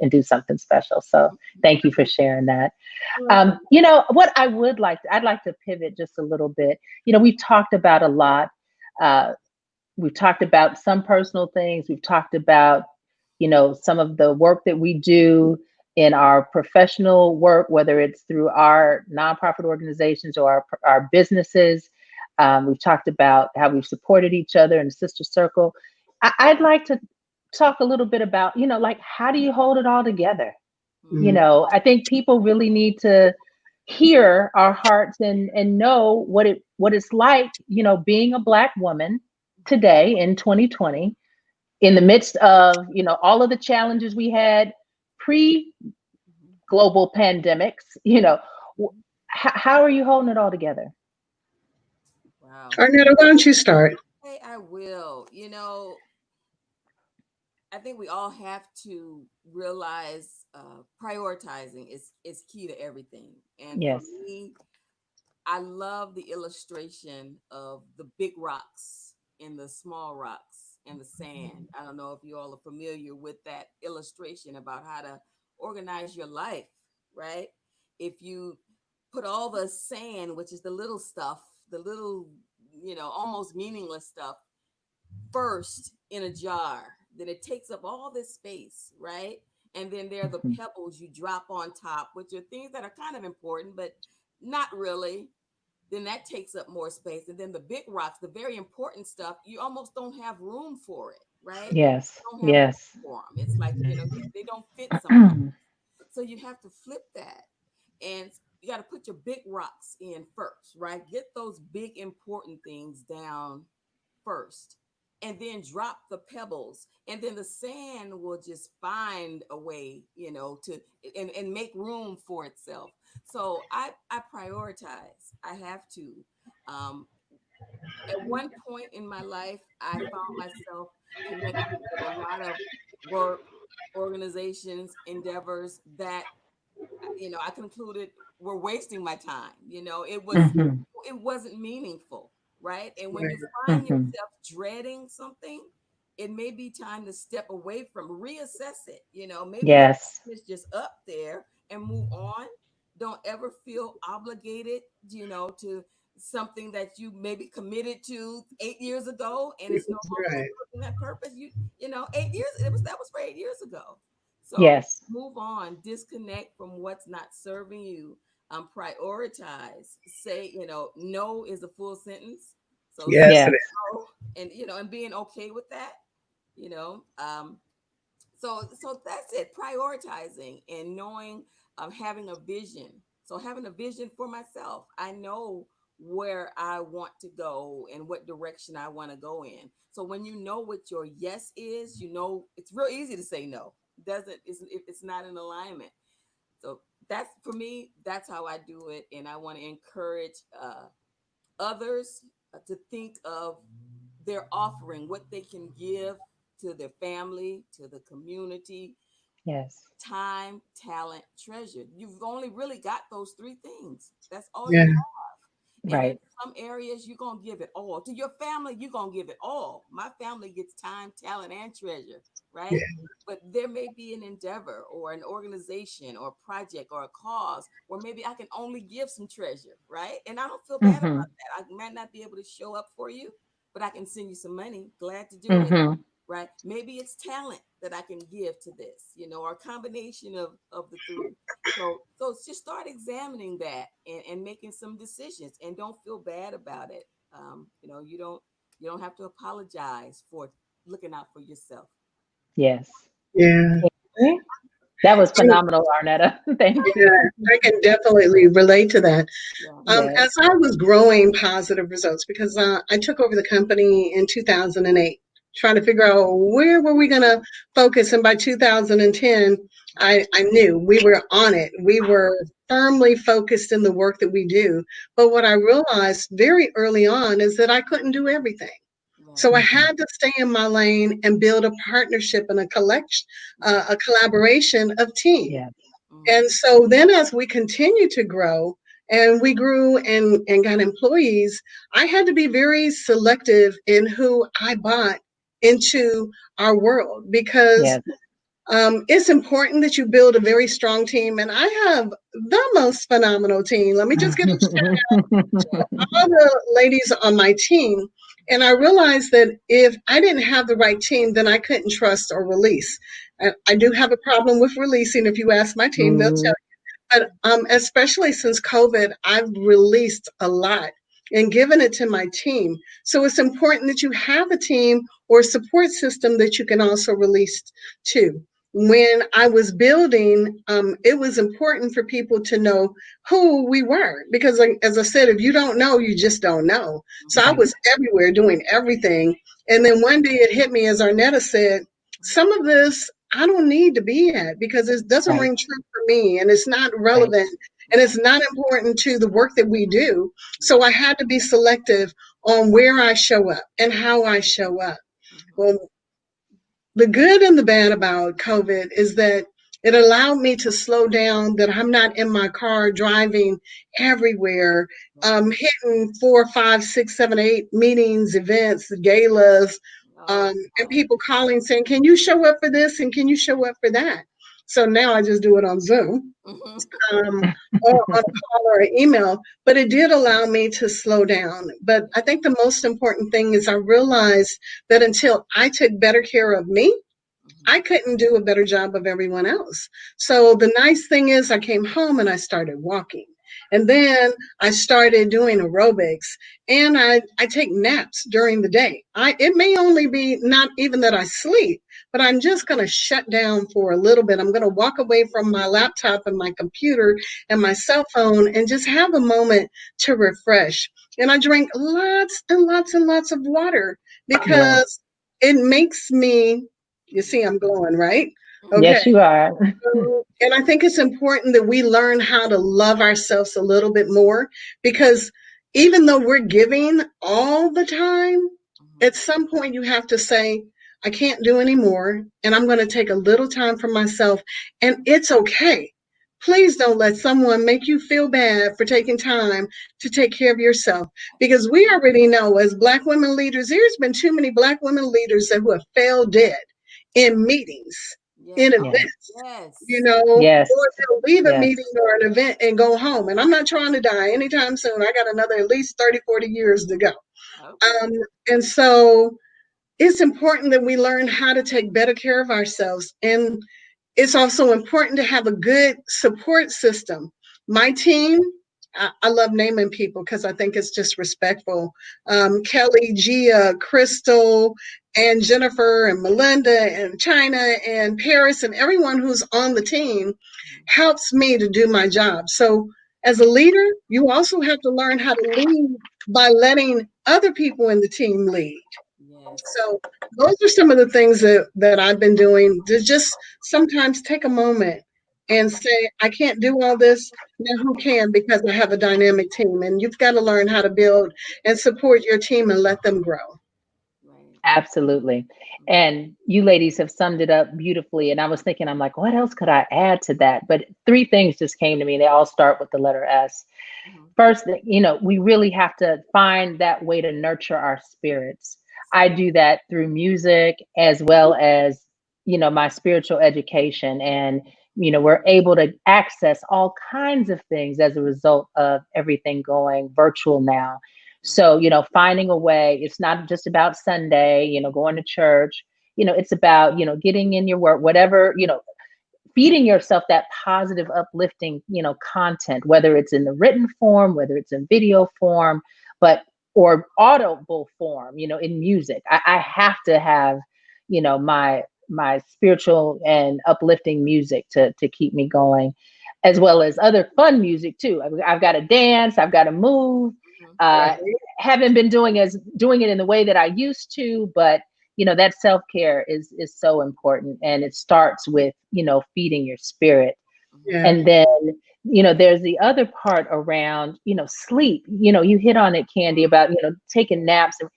do something special. So thank you for sharing that. You know, what I would like, I'd like to pivot just a little bit. You know, we've talked about a lot Uh, we've talked about some personal things. We've talked about, some of the work that we do in our professional work, whether it's through our nonprofit organizations or our businesses. We've talked about how we've supported each other in the sister circle. I'd like to talk a little bit about, like, how do you hold it all together? I think people really need to hear our hearts and know what it's like, being a Black woman today in 2020, in the midst of, all of the challenges we had pre-global pandemics. How are you holding it all together? Wow. Arnetta, why don't you start? Hey, I will. I think we all have to realize prioritizing is key to everything. And for Yes. me, I love the illustration of the big rocks and the small rocks and the sand. I don't know if you all are familiar with that illustration about how to organize your life, right? If you put all the sand, which is the little stuff, the little, almost meaningless stuff, first in a jar, then it takes up all this space, right? And then there are the Mhm. pebbles you drop on top, which are things that are kind of important, but not really. Then that takes up more space. And then the big rocks, the very important stuff, you almost don't have room for it, right? Yes. You don't have room Yes. for them. It's like, they don't fit sometimes. So you have to flip that. And you got to put your big rocks in first, right? Get those big important things down first, and then drop the pebbles, and then the sand will just find a way, to and make room for itself. So I prioritize. I have to. um at one point in my life, I found myself connected with a lot of work, organizations, endeavors that, I concluded were wasting my time. Mhm. It wasn't meaningful, right? And when you Right. find Mhm. yourself dreading something, it may be time to step away from, reassess it. Maybe your Yes. time is just up there and move on. Don't ever feel obligated, to something that you maybe committed to 8 years ago and it's no longer Right. serving that purpose. 8 years, that was for 8 years ago. So Yes. move on, disconnect from what's not serving you. Prioritize. Say, no is a full sentence. So say Yes, Yeah. it no, and being okay with that. You know, um, so that's it. Prioritizing and knowing, having a vision. So having a vision for myself. I know where I want to go and what direction I want to go in. So when you know what your yes is, it's real easy to say no. It doesn't if it's not in alignment. So that's, for me, that's how I do it, and I want to encourage others to think of their offering, what they can give to their family, to the community: Yes. time, talent, treasure. You've only really got those three things. That's all you is. have. And in Right. some areas, you're going to give it all. To your family, you're going to give it all. My family gets time, talent, and treasure, Yeah. right? But there may be an endeavor or an organization or a project or a cause where maybe I can only give some treasure, right? And I don't feel bad about Mhm. that. I might not be able to show up for you, but I can send you some money. Glad to do it, Mhm. right? Maybe it's talent that I can give to this, or a combination of the three. So just start examining that and making some decisions, and don't feel bad about it. You don't have to apologize for looking out for yourself. Yes. Yeah. Okay. That was And, phenomenal, Arnetta. Thank yeah, you. I can definitely relate to that. Yeah. Yes. As I was growing positive results, because I took over the company in 2008, trying to figure out where were we going to focus. And by 2010, I knew we were on it. We were firmly focused in the work that we do. But what I realized very early on is that I couldn't do everything. So Right. I Mhm. had to stay in my lane and build a partnership and a collaboration of team. Yes. Mm-hmm. And so then as we continue to grow and we grew and got employees, I had to be very selective in who I bought into our world because Yes. it's important that you build a very strong team. And I have the most phenomenal team. Let me just give a shout out to all the ladies on my team And I realized that if I didn't have the right team, then I couldn't trust or release. I do have a problem with releasing. If you ask my team, they'll tell. But especially since COVID, I've released a lot and given it to my team. So it's important that you have a team or support system that you can also release to. When I was building, it was important for people to know who we were because, like, as I said, if you don't know, you just don't know. So I Right. was everywhere doing everything. And then one day it hit me, as Arnetta said, some of this I don't need to be at because it doesn't Right. ring true for me and it's not Right. relevant and it's not important to the work that we do. So I had to be selective on where I show up and how I show up. Well, the good and the bad about COVID is that it allowed me to slow down, that I'm not in my car driving everywhere, hitting 4, 5, 6, 7, 8 meetings, events, galas, and people calling saying, can you show up for this and can you show up for that? So now I just do it on Zoom, or on a call or an email, but it did allow me to slow down. But I think the most important thing is I realized that until I took better care of me, I couldn't do a better job of everyone else. So the nice thing is I came home and I started walking. And then I started doing aerobics and I take naps during the day. It may only be not even that I sleep, but I'm just going to shut down for a little bit. I'm going to walk away from my laptop and my computer and my cell phone and just have a moment to refresh. And I drink lots and lots and lots of water Yeah. because it makes me, you see, I'm glowing, right? Okay. Yes, you are. And I think it's important that we learn how to love ourselves a little bit more because even though we're giving all the time, at some point you have to say, I can't do anymore, and I'm going to take a little time for myself, and it's okay. Please don't let someone make you feel bad for taking time to take care of yourself because we already know as Black women leaders, there's been too many Black women leaders that who have failed dead in meetings, in Yeah. events, or Yes. they'll leave a Yes. meeting or an event and go home. And I'm not trying to die anytime soon. I got another at least 30, 40 years to go. Um, and so it's important that we learn how to take better care of ourselves. And it's also important to have a good support system. My team, I love naming people because I think it's just respectful. Kelly, Gia, Crystal, and Jennifer, and Melinda, and China, and Paris, and everyone who's on the team helps me to do my job. So, as a leader, you also have to learn how to lead by letting other people in the team lead. So those are some of the things that I've been doing to just sometimes take a moment and say, I can't do all this. Now who can because I have a dynamic team. And you've got to learn how to build and support your team and let them grow. Absolutely. And you ladies have summed it up beautifully. And I was thinking, I'm like, what else could I add to that? But three things just came to me. They all start with the letter S. First, we really have to find that way to nurture our spirits. I do that through music as well as, my spiritual education. And, we're able to access all kinds of things as a result of everything going virtual now. So, finding a way, it's not just about Sunday, going to church, it's about, getting in your work, whatever, feeding yourself that positive, uplifting, content, whether it's in the written form, whether it's in video form, or audible form, in music. I have to have, my spiritual and uplifting music to keep me going, as well as other fun music too. I've got to dance, I've got to move. Right. Haven't been doing it in the way that I used to, but that self-care is so important, and it starts with feeding your spirit. Yeah. And then there's the other part around sleep. You hit on it, Kandee, about taking naps. And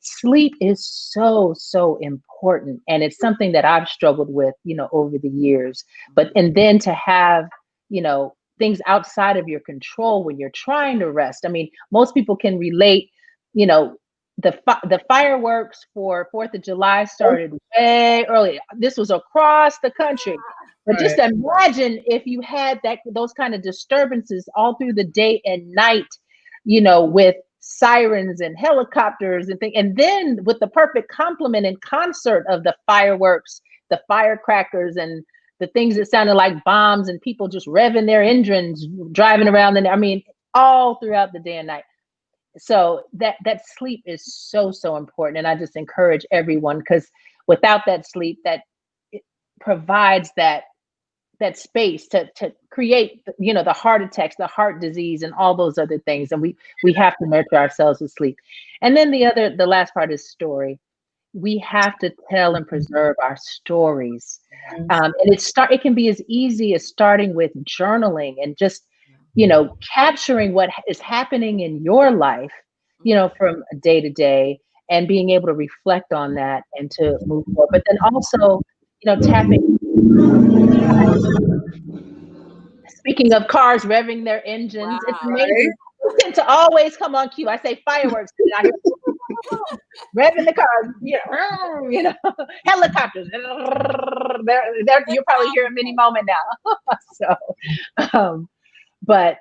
sleep is so important, and it's something that I've struggled with over the years. And then to have things outside of your control when you're trying to rest. I mean, most people can relate. The fireworks for 4th of July started way early. This was across the country. But just Right. imagine if you had those kind of disturbances all through the day and night, with sirens and helicopters and things. And then with the perfect complement and concert of the fireworks, the firecrackers, and the things that sounded like bombs, and people just revving their engines, driving around. And I mean, all throughout the day and night. So that sleep is so important. And I just encourage everyone, because without that sleep, that it provides that space to create, the heart attacks, the heart disease, and all those other things. And we have to nurture ourselves with sleep. And then the last part is story. We have to tell and preserve our stories. And it can be as easy as starting with journaling and just, capturing what is happening in your life, from day to day, and being able to reflect on that and to move forward. But then also, tapping. Speaking of cars revving their engines, it's Wow. amazing. You tend to always come on cue. I say fireworks, and I hear revving the cars, helicopters. You'll probably hear them any moment now. But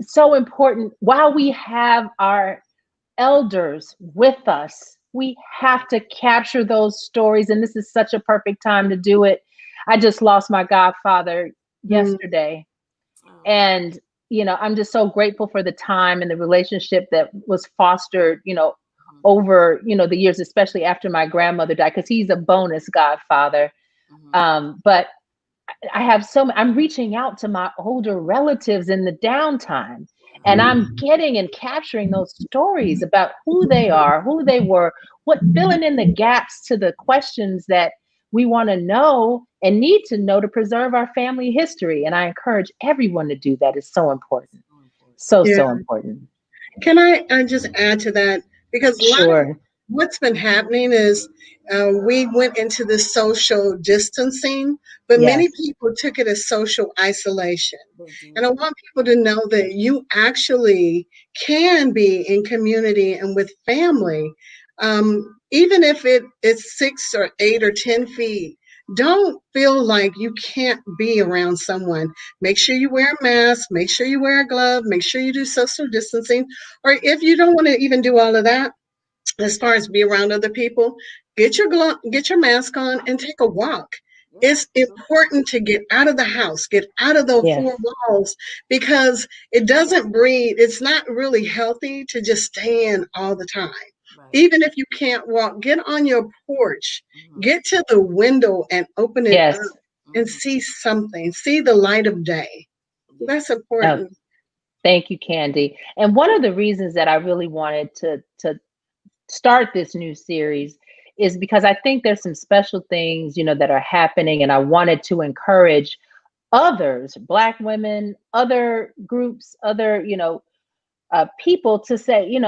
so important. While we have our elders with us, we have to capture those stories. And this is such a perfect time to do it. I just lost my godfather yesterday. And, I'm just so grateful for the time and the relationship that was fostered, over, the years, especially after my grandmother died, because he's a bonus godfather. But I'm reaching out to my older relatives in the downtime, and I'm getting and capturing those stories about who they are, who they were, filling in the gaps to the questions that we want to know and need to know to preserve our family history. And I encourage everyone to do that. It's so important. So important. Can I just add to that? Because Sure. what's been happening is we went into this social distancing, but many people took it as social isolation. And I want people to know that you actually can be in community and with family, even if it's 6 or 8 or 10 feet. Don't feel like you can't be around someone. Make sure you wear a mask, make sure you wear a glove, make sure you do social distancing. Or if you don't want to even do all of that, as far as be around other people, get your mask on and take a walk. It's important to get out of the house, get out of those four walls, because it doesn't breed. It's not really healthy to just stay in all the time. Even if you can't walk, get on your porch, get to the window and open it up and see something, see the light of day. That's important. Thank you, Kandee. And one of the reasons that I really wanted to start this new series is because I think there's some special things, that are happening, and I wanted to encourage others, Black women, other groups, other, people, to say,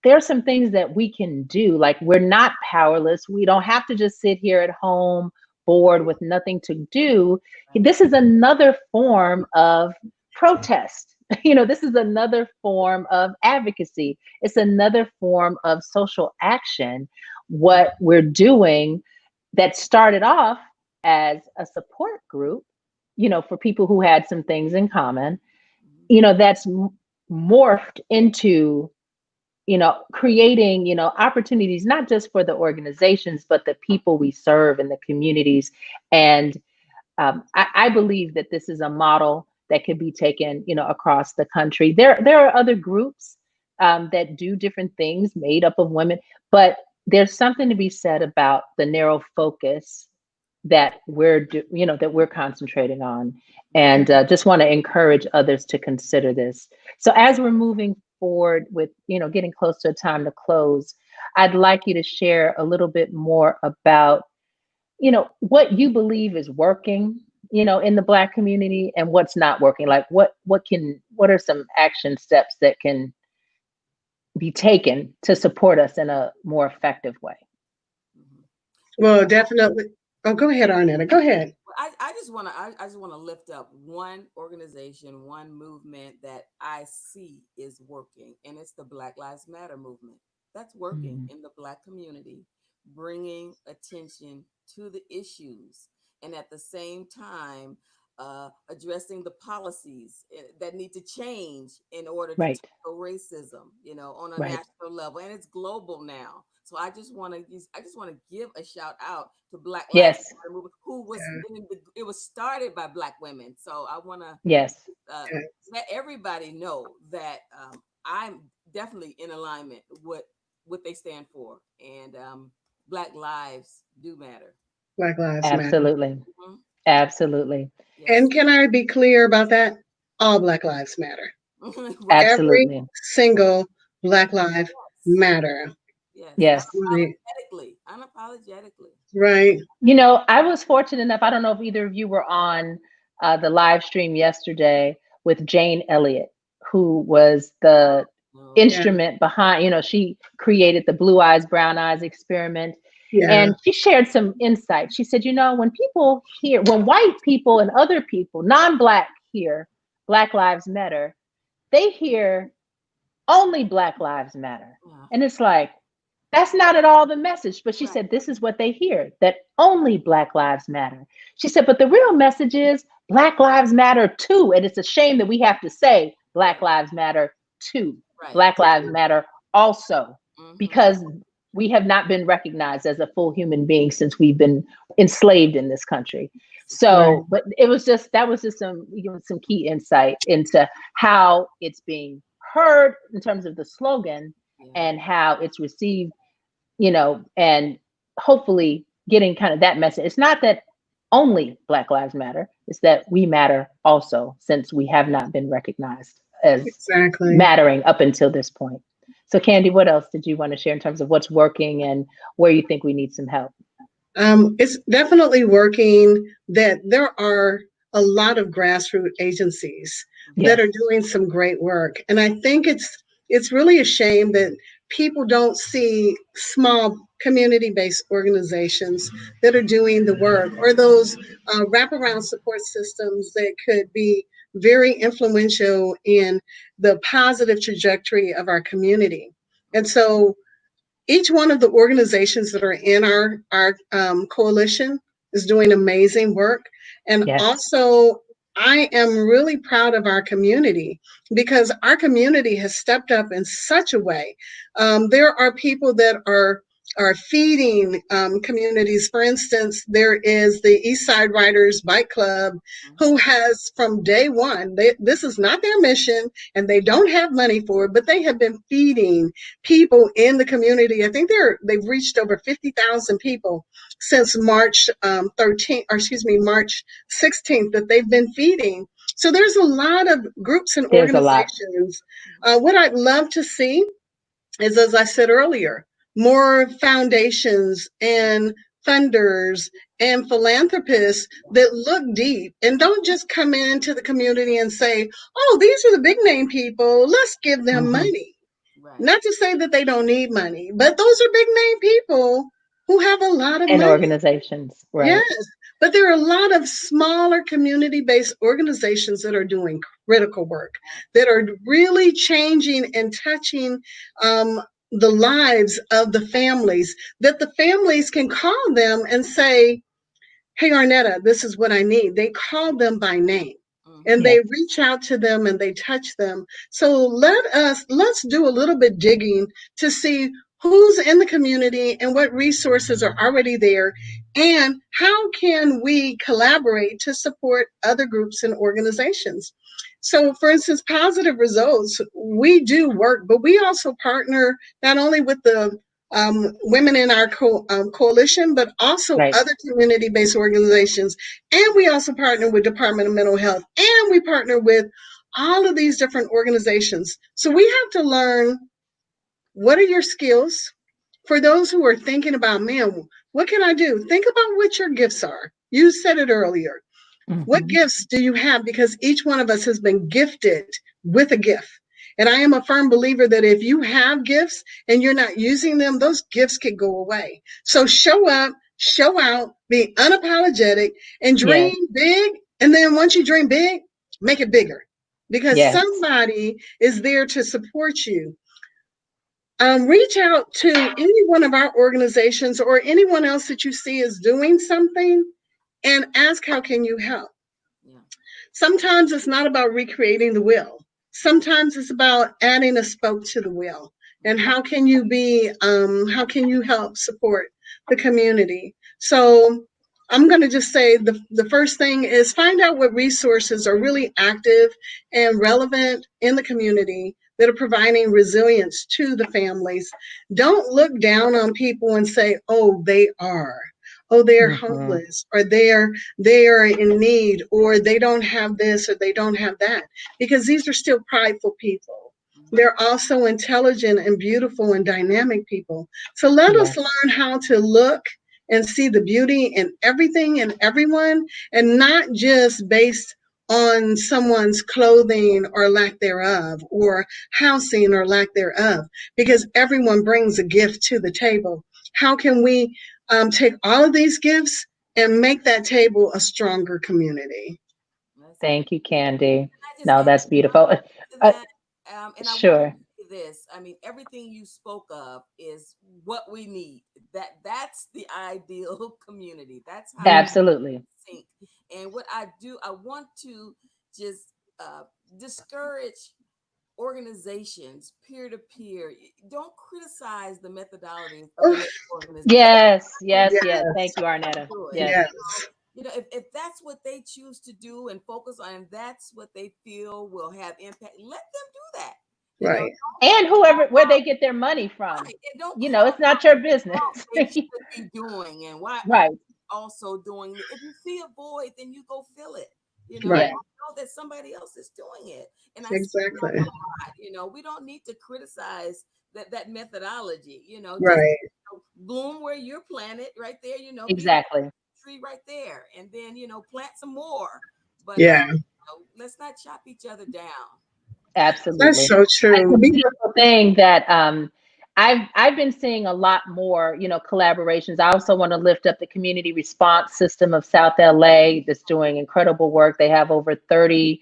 there's some things that we can do. Like, we're not powerless. We don't have to just sit here at home bored with nothing to do. This is another form of protest. This is another form of advocacy. It's another form of social action. What we're doing that started off as a support group, for people who had some things in common, that's morphed into, creating, opportunities, not just for the organizations, but the people we serve in the communities. And I believe that this is a model that could be taken, across the country. There are other groups that do different things made up of women, but there's something to be said about the narrow focus that that we're concentrating on. And just want to encourage others to consider this. So as we're moving forward with, getting close to a time to close, I'd like you to share a little bit more about, what you believe is working, in the Black community, and what's not working. Like, what are some action steps that can be taken to support us in a more effective way? Well, definitely. Oh, go ahead, Arnetta. Go ahead. I just want to lift up one organization, one movement that I see is working, and it's the Black Lives Matter movement. That's working in the Black community, bringing attention to the issues, and at the same time, addressing the policies that need to change in order to Right. tackle racism, on a Right. national level, and it's global now. So I just want to give a shout out to Black Lives Yes. Matter movement, who was Yeah, it was started by Black women. So I want to Yes. yeah. let everybody know that I'm definitely in alignment with what they stand for, and Black lives do matter. Black Lives Matter. Absolutely. Mhm. Absolutely. Yes. And can I be clear about that? All Black Lives Matter. Right. Every Absolutely. single Black life Yes. matter. Yes. Yes. Right. Unapologetically. Unapologetically. Right. I was fortunate enough. I don't know if either of you were on the live stream yesterday with Jane Elliott, who was the No. Yeah. instrument behind, she created the Blue Eyes, Brown Eyes experiment. Yeah. And she shared some insight. She said, when white people and other people, non Black, hear Black Lives Matter, they hear only Black Lives Matter. Yeah. And it's like, that's not at all the message. But she Right. said, this is what they hear, that only Black Lives Matter. She said, but the real message is Black Lives Matter too. And it's a shame that we have to say Black Right. Lives Matter too. Right. Black Lives Matter also, Mm-hmm. because we have not been recognized as a full human being since we've been enslaved in this country. Right. So, but that was just some key insight into how it's being heard in terms of the slogan Yeah. and how it's received, and hopefully getting kind of that message. It's not that only Black Lives Matter, it's that we matter also, since we have not been recognized as Exactly. mattering up until this point. So, Kandee, what else did you want to share in terms of what's working and where you think we need some help? It's definitely working that there are a lot of grassroots agencies that Yes, are doing some great work. And I think it's really a shame that people don't see small community-based organizations that are doing the work, or those wraparound support systems that could be very influential in the positive trajectory of our community. And so each one of the organizations that are in our coalition is doing amazing work. And yes, also, I am really proud of our community because our community has stepped up in such a way. There are people that are feeding communities. For instance, there is the Eastside Riders Bike Club, who has from day one, this is not their mission and they don't have money for it, but they have been feeding people in the community. I think they've reached over 50,000 people since March 13th, or excuse me, March 16th, that they've been feeding. So there's a lot of groups and there's a lot. organizations. What I'd love to see is, as I said earlier, more foundations and funders and philanthropists that look deep and don't just come into the community and say, oh, these are the big name people, let's give them Hmm. money. Right. Not to say that they don't need money, but those are big name people who have a lot of And money. organizations, Yes, right? but there are a lot of smaller community based organizations that are doing critical work, that are really changing and touching the lives of the families, that the families can call them and say, hey, Arnetta, this is what I need. They call them by name and Mm-hmm. they Yes, reach out to them and they touch them. So let's do a little bit digging to see who's in the community and what resources are already there, and how can we collaborate to support other groups and organizations. So, for instance, positive results, we do work, but we also partner not only with the women in our coalition, but also right. other community-based organizations. And we also partner with Department of Mental Health, and we partner with all of these different organizations. So we have to learn, what are your skills? For those who are thinking about, man, what can I do? Think about what your gifts are. You said it earlier. What Hmm. gifts do you have? Because each one of us has been gifted with a gift. And I am a firm believer that if you have gifts and you're not using them, those gifts could go away. So show up, show out, be unapologetic, and Yes, dream big. And then once you dream big, make it bigger, because yes. somebody is there to support you. Reach out to any one of our organizations or anyone else that you see is doing something, and ask, how can you help? Yeah. Sometimes it's not about recreating the wheel. Sometimes it's about adding a spoke to the wheel. And how can you help support the community? So I'm going to just say the first thing is find out what resources are really active and relevant in the community that are providing resilience to the families. Don't look down on people and say, oh, they are. Oh, they're Mhm. homeless, or they are in need, or they don't have this, or they don't have that, because these are still prideful people. They're also intelligent and beautiful and dynamic people. So let Yeah. us learn how to look and see the beauty in everything and everyone, and not just based on someone's clothing or lack thereof, or housing or lack thereof, because everyone brings a gift to the table. How can we take all of these gifts and make that table a stronger community? That's good. Thank you, Kandee. Can I just No, add that's beautiful. to Uh, that? And I want sure. to say this. I mean, everything you spoke of is what we need. That's the ideal community. That's how we Absolutely. think. And what I do, I want to just discourage organizations peer to peer. Don't criticize the methodologies of Oh, another organization. Yes, yes, yes. Thank yes, you, Arnetta. Do it. Yes. yes, If that's what they choose to do and focus on, and that's what they feel will have impact, let them do that. right, Don't And whoever, where they get their money from. right, and don't You know, call it's not your business. out they should be doing and why aren't Right. you also doing it? If you see a void, then you go fill it. Yeah. right, Know that somebody else is doing it. And I see that exactly, a lot. We don't need to criticize that methodology. Just right, bloom where you're planted right there. Be a Exactly. tree right there, and then plant some more. But yeah, let's not chop each other down. that's Absolutely. so It's true. a beautiful thing that I've been seeing a lot more, collaborations. I also want to lift up the community response system of South LA that's doing incredible work. They have over 30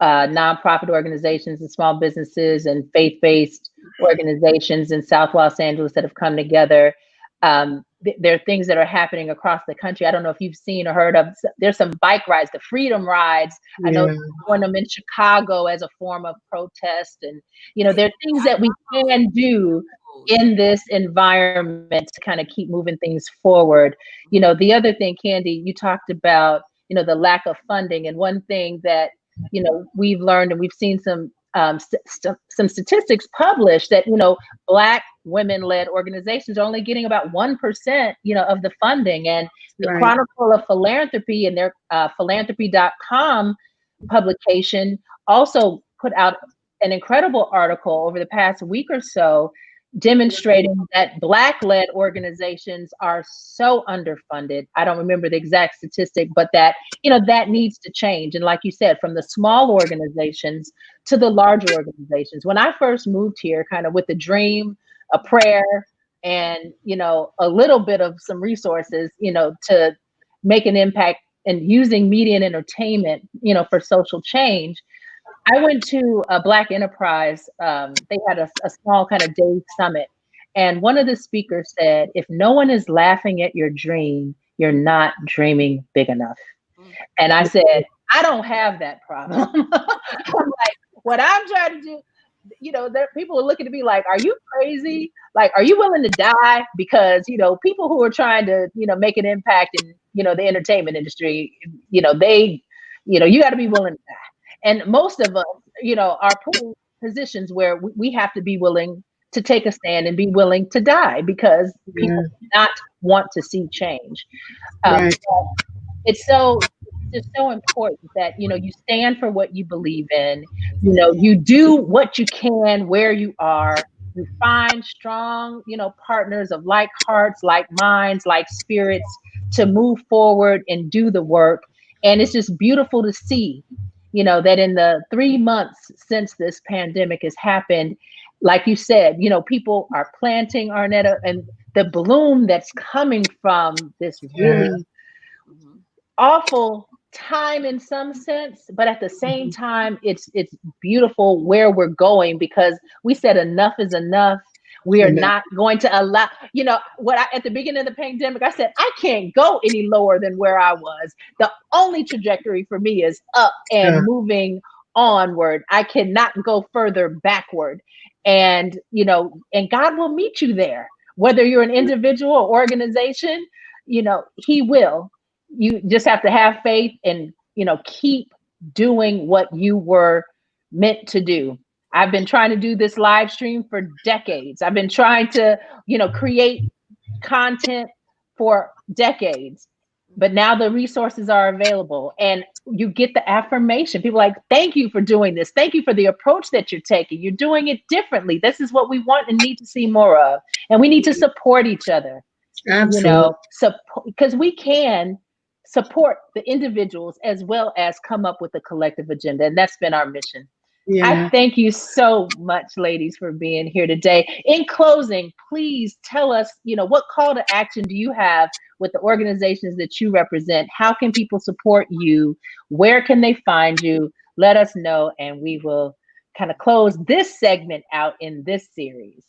nonprofit organizations and small businesses and faith-based organizations in South Los Angeles that have come together. There are things that are happening across the country. I don't know if you've seen or heard of. There's some bike rides, the Freedom Rides. I know Yeah, doing them in Chicago as a form of protest, and Hey, there are things I that we follow can do those. in this environment to kind of keep moving things forward. The other thing, Kandee, you talked about, the lack of funding, and one thing that we've learned, and we've seen some statistics published that Black women-led organizations are only getting about 1% of the funding. And the right, Chronicle of Philanthropy and their philanthropy.com publication also put out an incredible article over the past week or so demonstrating that Black-led organizations are so underfunded. I don't remember the exact statistic, but that needs to change. And like you said, from the small organizations to the larger organizations. When I first moved here, kind of with a dream, a prayer, and a little bit of some resources, to make an impact and using media and entertainment, for social change. I went to a Black Enterprise. They had a small kind of day summit. And one of the speakers said, if no one is laughing at your dream, you're not dreaming big enough. Mm. And I said, I don't have that problem. I'm like, what I'm trying to do, there people are looking at me like, are you crazy? Like, are you willing to die? Because, people who are trying to, make an impact in, the entertainment industry, you got to be willing to die. And most of us, are put in positions where we have to be willing to take a stand and be willing to die because people yeah, do not want to see change. right, But it's just so important that you stand for what you believe in. You do what you can where you are. You find strong partners of like hearts, like minds, like spirits to move forward and do the work. And it's just beautiful to see that in the 3 months since this pandemic has happened, like you said, people are planting, Arnetta, and the bloom that's coming from this yeah, really Mhm. awful time in some sense, but at the same mhm, time it's beautiful where we're going because we said enough is enough. We are Amen. not going to allow, at the beginning of the pandemic, I said, I can't go any lower than where I was. The only trajectory for me is up Yeah. and moving onward. I cannot go further backward. And, and God will meet you there, whether you're an individual or organization, he will. You just have to have faith and, keep doing what you were meant to do. I've been trying to do this live stream for decades. I've been trying to, create content for decades. But now the resources are available and you get the affirmation. People are like, thank you for doing this. Thank you for the approach that you're taking. You're doing it differently. This is what we want and need to see more of. And we need to support each other, Absolutely. because we can support the individuals as well as come up with a collective agenda. And that's been our mission. I Yeah. thank you so much, ladies, for being here today. In closing, please tell us, what call to action do you have with the organizations that you represent? How can people support you? Where can they find you? Let us know, and we will kind of close this segment out in this series.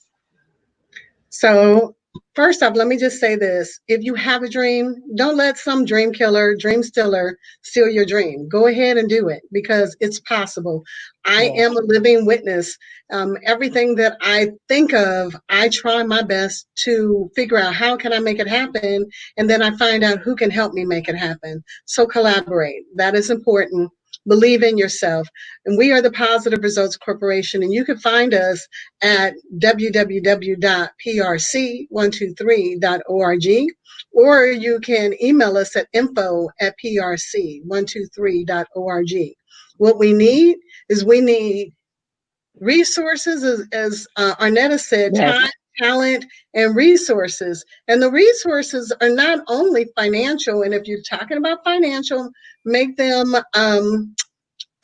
So, first off, let me just say this. If you have a dream, don't let some dream killer, dream stealer steal your dream. Go ahead and do it because it's possible. I Yes. am a living witness. Everything that I think of, I try my best to figure out how can I make it happen, and then I find out who can help me make it happen. So collaborate. That is important. Believe in yourself. And we are the Positive Results Corporation, and you can find us at www.prc123.org, or you can email us at info@prc123.org. What we need is we need resources, as Arnetta said, Yes. time, talent, and resources. And the resources are not only financial, and if you're talking about financial, make them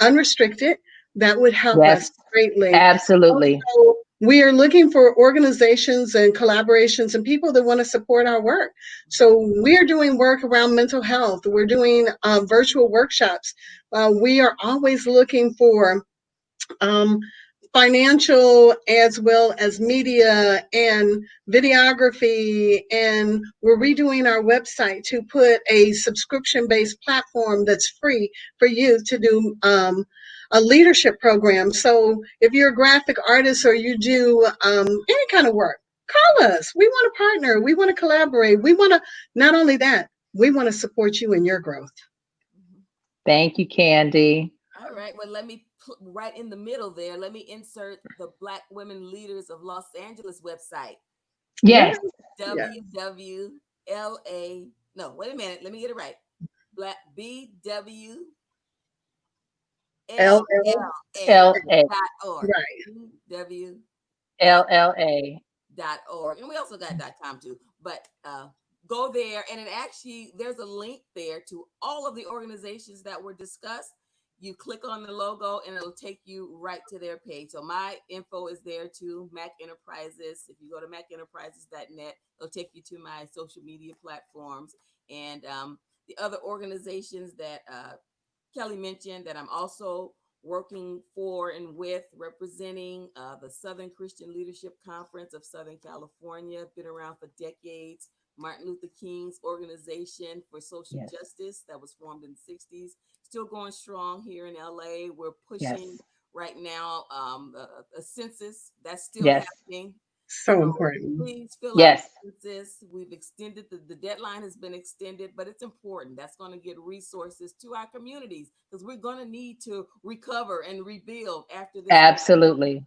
unrestricted. That would help Yes. us greatly. Absolutely. Also, we are looking for organizations and collaborations and people that want to support our work. So we are doing work around mental health. We're doing virtual workshops. We are always looking for financial as well as media and videography, and we're redoing our website to put a subscription-based platform that's free for you to do a leadership program. So if you're a graphic artist or you do any kind of work, call us. We want to partner. We want to collaborate. We want to, not only that, we want to support you in your growth. Thank you, Kandee. All right. Well, let me put right in the middle there. Let me insert the Black Women Leaders of Los Angeles website. Yes. WWLA. No, wait a minute. Let me get it right. Black BWLLA.org. LA. Right. WLLA.org. And we also got .com too. But go there, and it actually, there's a link there to all of the organizations that were discussed. You click on the logo and it'll take you right to their page. So my info is there too, Mack Enterprises. If you go to mackenterprises.net, it'll take you to my social media platforms and the other organizations that Kelly mentioned that I'm also working for and with, representing the Southern Christian Leadership Conference of Southern California, been around for decades. Martin Luther King's organization for social justice that was formed in the 60s, still going strong here in LA. We're pushing right now a census that's still happening. So important. Please fill out the census. We've extended, the deadline has been extended, but it's important. That's going to get resources to our communities because we're going to need to recover and rebuild after this. Absolutely.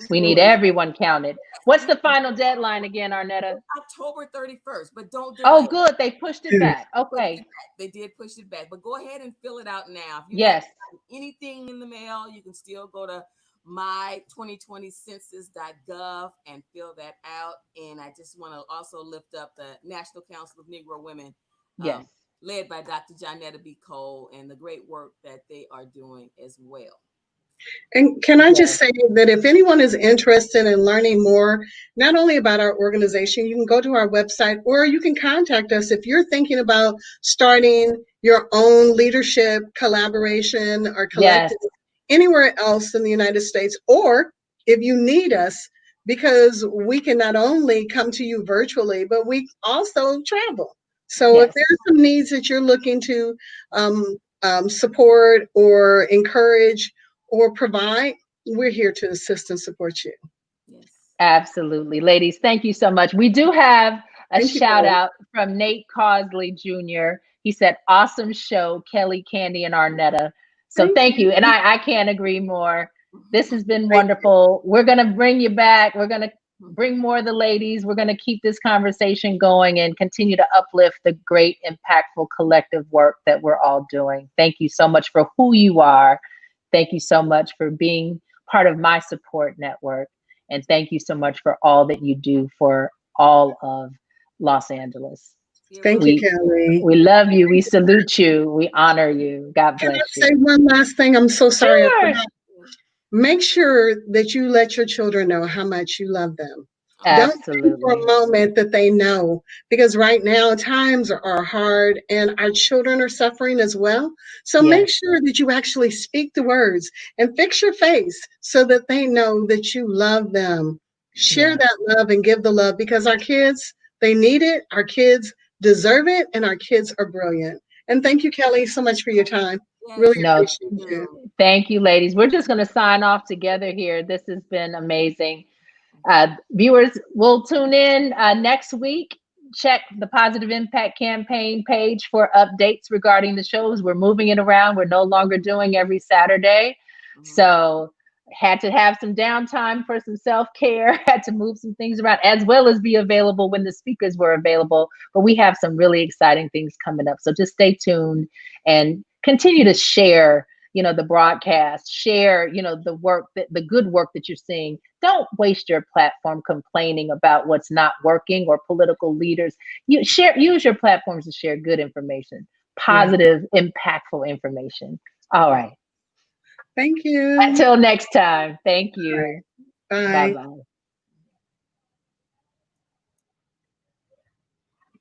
We need everyone counted. What's the final deadline again, Arnetta? October 31st, but don't delay. Oh, good. They pushed it back. Okay. They did push it back, but go ahead and fill it out now. If you yes. Anything in the mail, you can still go to my2020census.gov and fill that out. And I just want to also lift up the National Council of Negro Women, led by Dr. Johnetta B. Cole, and the great work that they are doing as well. And can I just say that if anyone is interested in learning more, not only about our organization, you can go to our website or you can contact us if you're thinking about starting your own leadership collaboration or collective anywhere else in the United States, or if you need us because we can not only come to you virtually, but we also travel. So if Yes. there's some needs that you're looking to support or encourage or provide, we're here to assist and support you. Yes. Absolutely. Ladies, thank you so much. We do have a Thank you, shout Kelly. out from Nate Causley Jr. He said, awesome show, Kelly, Kandee, and Arnetta. So Thank thank you. And you. I can't agree more. This has been Thank you. wonderful. We're going to bring you back. We're going to bring more of the ladies. We're going to keep this conversation going and continue to uplift the great, impactful collective work that we're all doing. Thank you so much for who you are. Thank you so much for being part of my support network. And thank you so much for all that you do for all of Los Angeles. Yeah, Thank you, We Kelly. we love you. We salute you. We honor you. God Can I bless say you. one last thing? I'm so sorry I Sure. forgot. Make sure that you let your children know how much you love them. Don't think for a Absolutely. moment that they know, because right now times are hard and our children are suffering as well. So make Yes. sure that you actually speak the words and fix your face so that they know that you love them. Share Yes. that love and give the love, because our kids, they need it. Our kids deserve it, and our kids are brilliant. And thank you, Kelly, so much for your time. Yes, Really No, thank appreciate you. you. thank you, ladies. We're just going to sign off together here. This has been amazing. Viewers will tune in next week. Check the Positive Impact Campaign page for updates regarding the shows. We're moving it around. We're no longer doing every Saturday. So had to have some downtime for some self-care, had to move some things around, as well as be available when the speakers were available. But we have some really exciting things coming up. So just stay tuned and continue to share, the broadcast, share, the work, the good work that you're seeing. Don't waste your platform complaining about what's not working or political leaders. Use your platforms to share good information, Right. positive, impactful information. All right. Thank you. Until next time. Thank you. Bye Bye. bye.